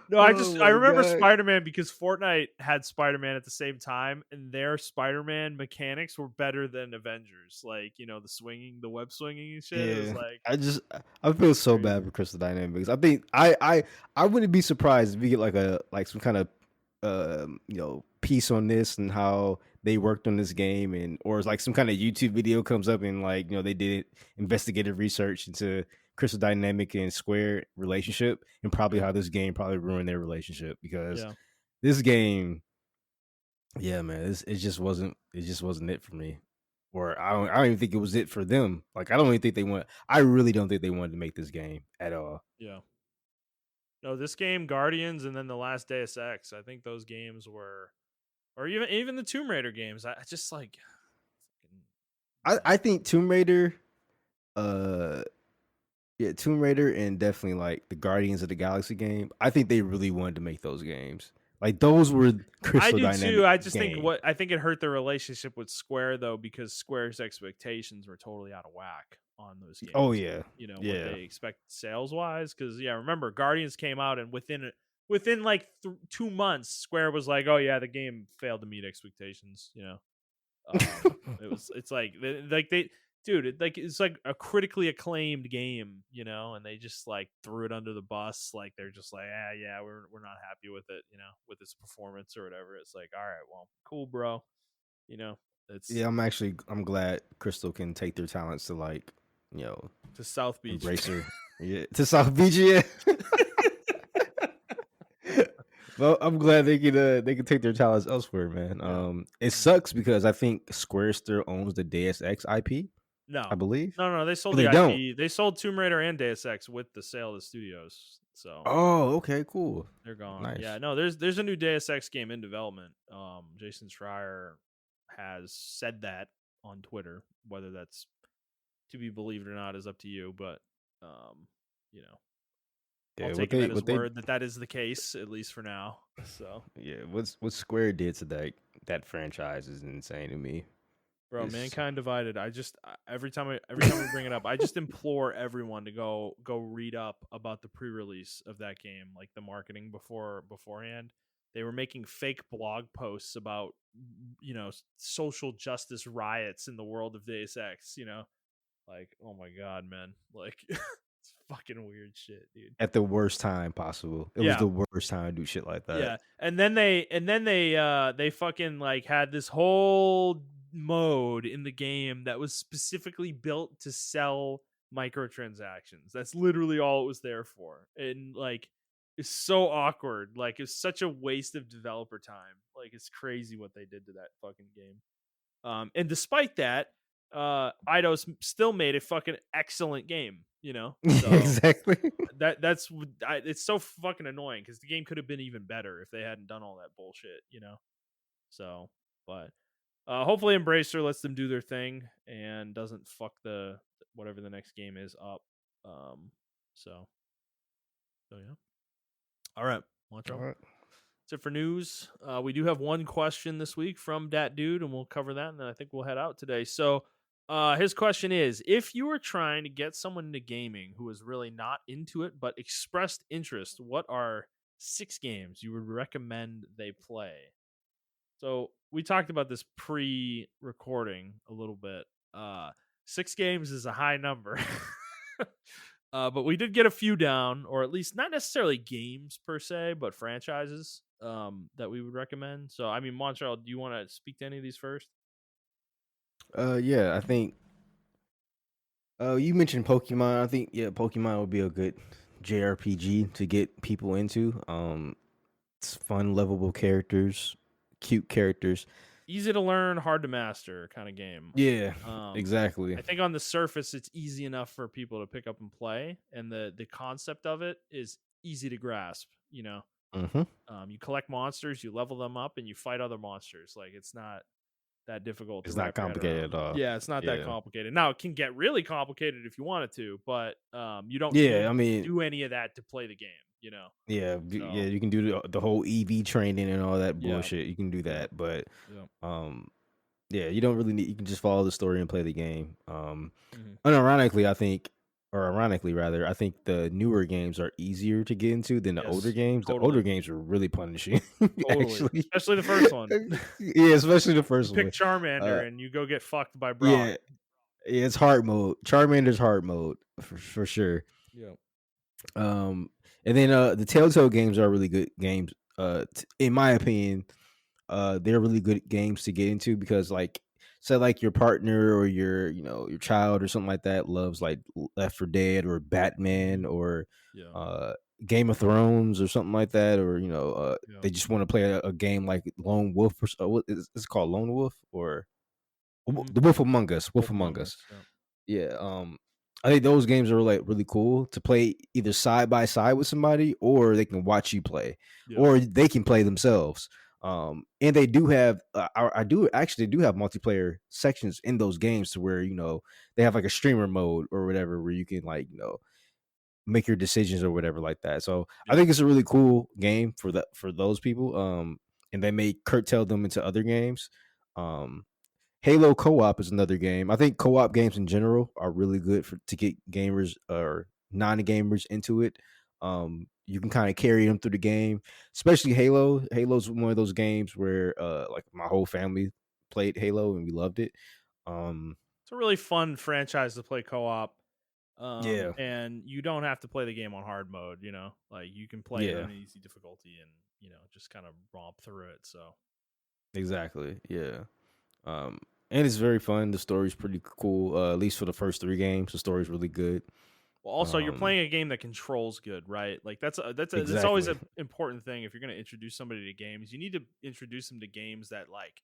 No, oh I my remember god. Spider-Man because Fortnite had Spider-Man at the same time, and their Spider-Man mechanics were better than Avengers. Like, the swinging, the web swinging and shit. It was Yeah. like I feel so bad crazy. for Crystal Dynamics. I think I wouldn't be surprised if we get like some kind of piece on this and how they worked on this game and or it's like some kind of YouTube video comes up and like they did investigative research into Crystal Dynamic and Square relationship and probably Right. how this game probably ruined their relationship because Yeah. this game, yeah, man, it just wasn't it for me. Or I don't even think it was it for them. Like I really don't think they wanted to make this game at all. Yeah. No, this game, Guardians, and then the last Deus Ex. I think those games were, or even the Tomb Raider games. I just like, fucking, nah. I think Tomb Raider, uh yeah, Tomb Raider and definitely like the Guardians of the Galaxy game. I think they really wanted to make those games. Like those were I Crystal do too. Dynamic I just think game. I think it hurt their relationship with Square though, because Square's expectations were totally out of whack on those Oh games. yeah. What Yeah. they expect sales wise. Because yeah, remember Guardians came out and within like 2 months, Square was like, oh yeah, the game failed to meet expectations. It's like they dude, it's like a critically acclaimed game, and they just like threw it under the bus. Like they're just like, yeah, we're not happy with it, with its performance or whatever. It's like, all right, well, cool, bro. You know, it's Yeah, I'm glad Crystal can take their talents to like, you know, to South Beach. embrace her. Yeah, to South Beach, yeah. Well, I'm glad they can take their talents elsewhere, man. Yeah. It sucks because I think Square still owns the Deus Ex IP, I No. believe. No, they Oh, sold they the don't. IP. They sold Tomb Raider and Deus Ex with the sale of the studios. So Oh, okay, cool. they're gone. Yeah, Nice. no, there's a new Deus Ex game in development. Jason Schreier has said that on Twitter. Whether that's to be believed or not is up to you, but um, you know, I'll Yeah, take him at his word that is the case, at least for now. So, yeah, what Square did to that franchise is insane to me. bro, It's Mankind Divided. Every time we bring it up, I just implore everyone to go read up about the pre-release of that game, like the marketing beforehand. They were making fake blog posts about social justice riots in the world of Deus Ex. Like, oh my god, man, like it's fucking weird shit, dude. at the worst time possible. It was Yeah, the worst time to do shit like that. yeah, and then they fucking like had this whole mode in the game that was specifically built to sell microtransactions. That's literally all it was there for. And like it's so awkward. Like it's such a waste of developer time. Like it's crazy what they did to that fucking game. And despite that, Eidos still made a fucking excellent game, So Exactly. it's so fucking annoying because the game could have been even better if they hadn't done all that bullshit. So, but hopefully Embracer lets them do their thing and doesn't fuck the whatever the next game is up. So yeah. All right, All Montrell. right. That's it for news. We do have one question this week from that dude, and we'll cover that, and then I think we'll head out today. So, his question is: if you were trying to get someone into gaming who was really not into it but expressed interest, what are 6 games you would recommend they play? So we talked about this pre-recording a little bit. 6 games is a high number. But we did get a few down, or at least not necessarily games per se, but franchises that we would recommend. So, I mean, Montreal, do you want to speak to any of these first? Yeah, I think you mentioned Pokemon. I think Pokemon would be a good JRPG to get people into. It's fun, lovable characters, cute characters. Easy to learn, hard to master kind of game. Yeah, Um, exactly. I think on the surface, it's easy enough for people to pick up and play, and the concept of it is easy to grasp. Hmm. You collect monsters, you level them up, and you fight other monsters. Like, it's not that difficult to It's not wrap your head complicated around. at all. Yeah, it's not that Yeah, complicated. Now it can get really complicated if you want it to, but you don't yeah. need I to mean, do any of that to play the game. yeah. So You can do the whole EV training and all that yeah, bullshit. You can do yeah, that, but yeah. um, yeah, you don't really need. You can just follow the story and play the game. Hmm. Unironically, I think, or ironically rather, I think the newer games are easier to get into than the older Yes, games. The older totally, games are really punishing, totally. actually. Especially the first one. Yeah, especially the You first pick one. Uh, Charmander and you go get fucked by Brock. yeah, yeah, it's hard mode. Charmander's hard mode for sure. Yeah. Um, and then the Telltale games are really good games. In my opinion, they're really good games to get into because, like, say like your partner or your child or something like that loves like Left 4 Dead or Batman Hmm. or Yeah. uh Game of Thrones or something like that, or Yeah. they just want to play a game like Lone Wolf or what is it's called, Lone Wolf or Hmm. The Wolf Among Us. Wolf Wolf Among Among Us. Us. Yeah. Yeah. I think those games are like really cool to play either side by side with somebody, or they can watch you play, Yeah. or they can play themselves. And they do have, I do actually do have multiplayer sections in those games to where they have like a streamer mode or whatever where you can like make your decisions or whatever like that. So I Yeah. think it's a really cool game for those people. And they may curtail them into other games. Um, Halo Co-op is another game. I think co-op games in general are really good to get gamers or non-gamers into it. You can kind of carry them through the game, especially Halo. Halo's one of those games where like my whole family played Halo and we loved it. Um, It's a really fun franchise to play co-op. yeah, And you don't have to play the game on hard mode, like you can play it yeah, on easy difficulty and, just kind of romp through it. So, exactly. Yeah. Um, and it's very fun. The story's pretty cool. At least for the first 3 games, the story's really good. well, also you're Um, playing a game that controls good, right? Like that's always exactly. an important thing if you're going to introduce somebody to games. You need to introduce them to games that like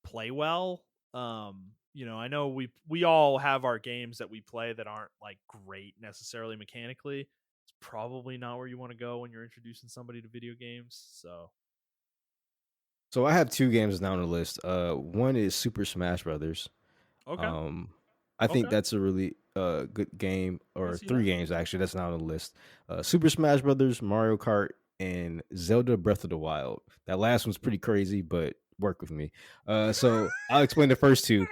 play well. I know we all have our games that we play that aren't like great necessarily mechanically. It's probably not where you want to go when you're introducing somebody to video games. So, So I have 2 games now on the list. One is Super Smash Brothers. okay. Um, I think Okay. that's a really good game, I can or see three that. games actually. That's not on the list. Super Smash Brothers, Mario Kart, and Zelda Breath of the Wild. That last one's pretty crazy, but work with me. So I'll explain the first two.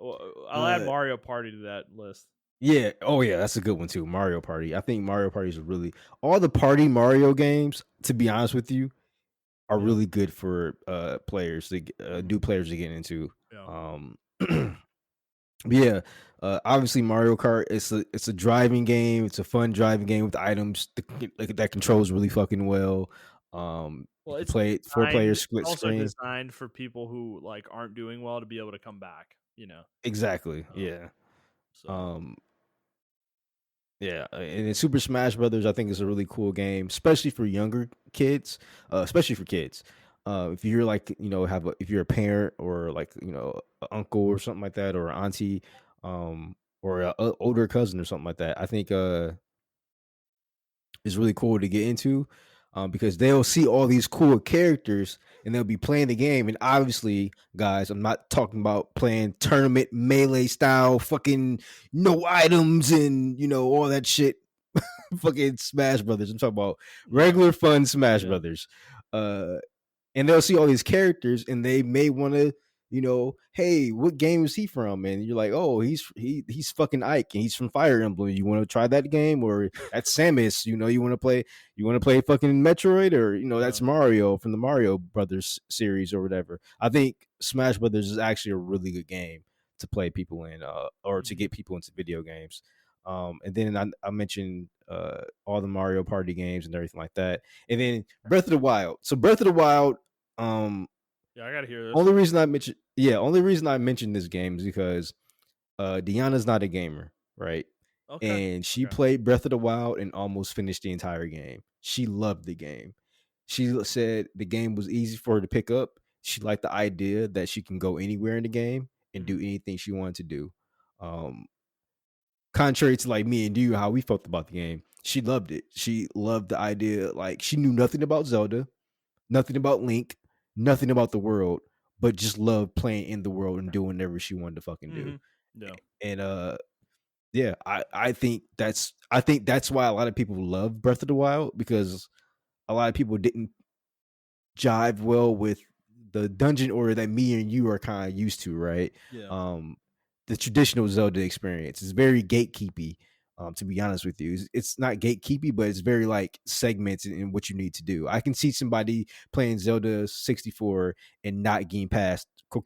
Well, I'll add Uh, Mario Party to that list. yeah, oh yeah, that's a good one too. Mario Party. I think Mario Party is really all the party Mario games. To be honest with you, are Yeah. really good for players to Mhm. new players to get into. Yeah. Um, but yeah, obviously Mario Kart. It's a driving game. It's a fun driving game with items. Like that controls really fucking well. You Well, can it's play it 4 player designed split also screen. designed for people who like aren't doing well to be able to come back. Exactly. Um, Yeah. so Um, Yeah, and in Super Smash Brothers, I think is a really cool game, especially for younger kids, especially for kids. If you're like, if you're a parent or like, an uncle or something like that, or an auntie, or a older cousin or something like that, I think is really cool to get into. because they'll see all these cool characters and they'll be playing the game. And obviously, guys, I'm not talking about playing tournament melee style, fucking no items and all that shit. Fucking Smash Brothers. I'm talking about Yeah. regular fun Smash Yeah. Brothers. Uh, and they'll see all these characters and they may want to hey, what game is he from? And you're like, oh, he's fucking Ike and he's from Fire Emblem. You want to try that game? Or that's Samus. You want to play fucking Metroid, or Yeah. that's Mario from the Mario Brothers series or whatever. I think Smash Brothers is actually a really good game to play people in, or to Mhm. get people into video games. And then I mentioned all the Mario Party games and everything like that. And then Breath of the Wild. So Breath of the Wild, Yeah, I gotta hear this. only reason I mentioned this game is because Deanna's not a gamer, right? Okay. And she Okay. played Breath of the Wild and almost finished the entire game. She loved the game. She said the game was easy for her to pick up. She liked the idea that she can go anywhere in the game and do Mhm. anything she wanted to do. Um, Contrary to like me and you, how we felt about the game, she loved it. She loved the idea. Like, she knew nothing about Zelda, nothing about Link, nothing about the world, but just loved playing in the world and doing whatever she wanted to fucking do. Mhm. Yeah. And yeah, I think that's why a lot of people love Breath of the Wild, because a lot of people didn't jive well with the dungeon order that me and you are kind of used to, right? Yeah. Um, the traditional Zelda experience is very gatekeepy. To be honest with you, it's not gatekeepy, but it's very like segmented in what you need to do. I can see somebody playing Zelda 64 and not getting past the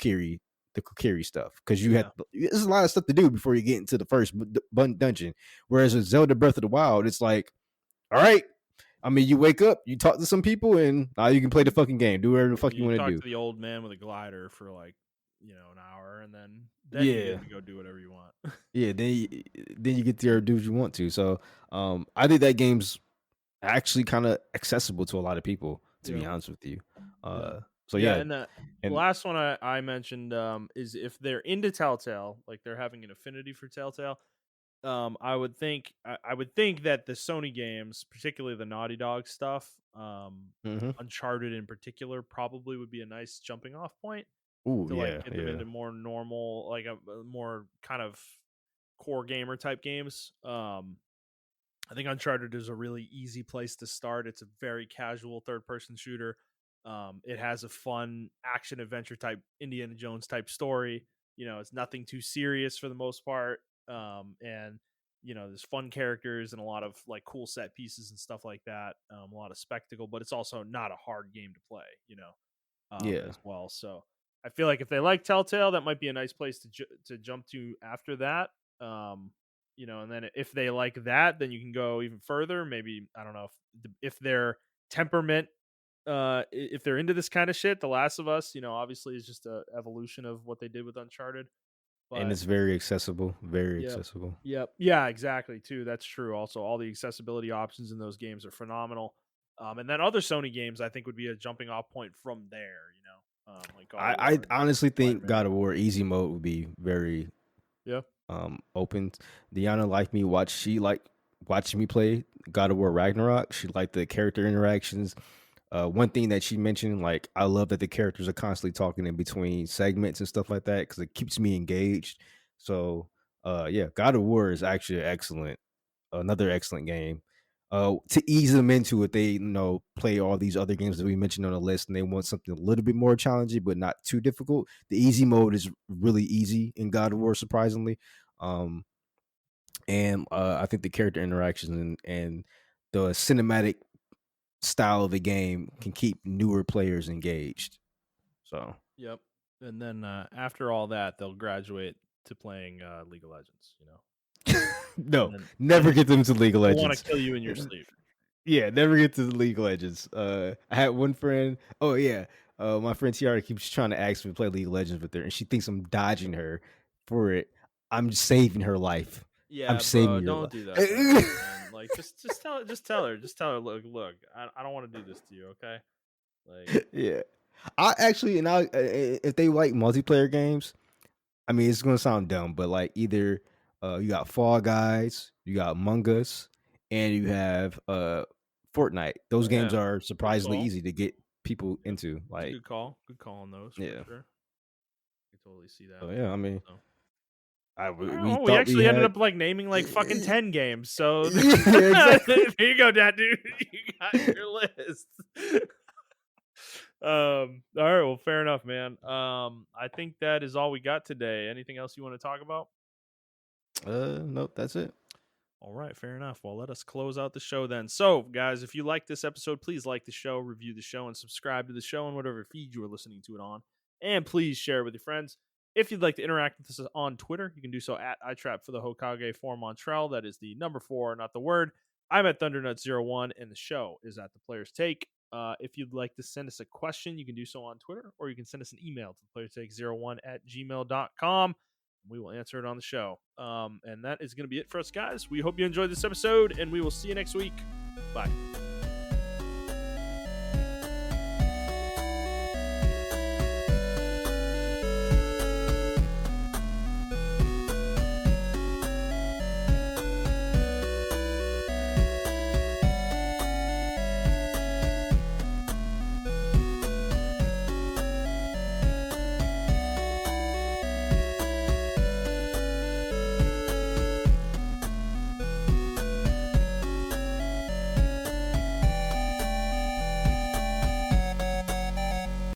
Kokiri stuff, because Yeah. there's a lot of stuff to do before you get into the first dungeon. Whereas with Zelda Breath of the Wild, it's like, all right, I mean, you wake up, you talk to some people, and now you can play the fucking game. Do whatever the fuck you You want to talk do. to the old man with a glider for like, an hour, and then you Yeah, get to go do whatever you want. yeah. Then you get there, do what you want to. So, I think that game's actually kind of accessible to a lot of people. To be Yeah. honest with you, Yeah. so Yeah, yeah, and the and last one I mentioned is if they're into Telltale, like they're having an affinity for Telltale. I would think that the Sony games, particularly the Naughty Dog stuff, hmm Uncharted in particular, probably would be a nice jumping off point ooh, to like yeah, get them yeah, into more normal, like a more kind of core gamer type games. I think Uncharted is a really easy place to start. It's a very casual third person shooter. It has a fun action adventure type Indiana Jones type story. It's nothing too serious for the most part. And there's fun characters and a lot of like cool set pieces and stuff like that. A lot of spectacle, but it's also not a hard game to play. yeah. As well. So I feel like if they like Telltale, that might be a nice place to jump to after that. Um, and then if they like that, then you can go even further. Maybe I don't know if their temperament, if they're into this kind of shit. The Last of Us, obviously is just a evolution of what they did with Uncharted. And But it's very accessible, very yep, accessible. yep, yeah, exactly. Too, that's true. Also, all the accessibility options in those games are phenomenal. And then other Sony games, I think, would be a jumping off point from there. Like God of I War and honestly think Spider-Man. God of War easy mode would be very Yeah, open. Deanna liked me watch she like watching me play God of War Ragnarok. She liked the character interactions. One thing that she mentioned, like, I love that the characters are constantly talking in between segments and stuff like that, because it keeps me engaged. So yeah, God of War is actually another excellent game. To ease them into it, they play all these other games that we mentioned on the list, and they want something a little bit more challenging but not too difficult. The easy mode is really easy in God of War, surprisingly. Um, and I think the character interactions and the cinematic style of the game can keep newer players engaged. So yep. And then after all that, they'll graduate to playing League of Legends. And no, then never get them to League of they'll want to Legends. kill you in your sleep. Yeah, never get to the League of Legends. I had one friend. Oh yeah, my friend Tiara keeps trying to ask me to play League of Legends with her, and she thinks I'm dodging her for it. I'm saving her life. I'm Yeah, bro, saving your don't life. do that to her, man. Like, just tell her, look, I don't want to do this to you, okay? Like, Yeah, I actually, and if they like multiplayer games, I mean, it's gonna sound dumb, but like either you got Fall Guys, you got Among Us, and you have Fortnite. Those games Yeah, are surprisingly call. easy to get people Yep. into. It's a Like, good call. Good call on those for yeah. sure. I can totally see that. So yeah, I mean, So. we We thought we actually ended had. up like naming like fucking 10 games. So Yeah, exactly. there you go, Dad, dude. You got your list. All right, well, fair enough, man. I think that is all we got today. Anything else you want to talk about? Nope, that's it. All right, fair enough. Well, let us close out the show then. So, guys, if you like this episode, please like the show, review the show, and subscribe to the show on whatever feed you are listening to it on. And please share it with your friends. If you'd like to interact with us on Twitter, you can do so at iTrap for the Hokage for Montrell. That is the number 4, not the word. I'm at Thundernut01, and the show is at the Player's Take. If you'd like to send us a question, you can do so on Twitter, or you can send us an email to playerstake01@gmail.com. We will answer it on the show. And that is going to be it for us, guys. We hope you enjoyed this episode, and we will see you next week. Bye.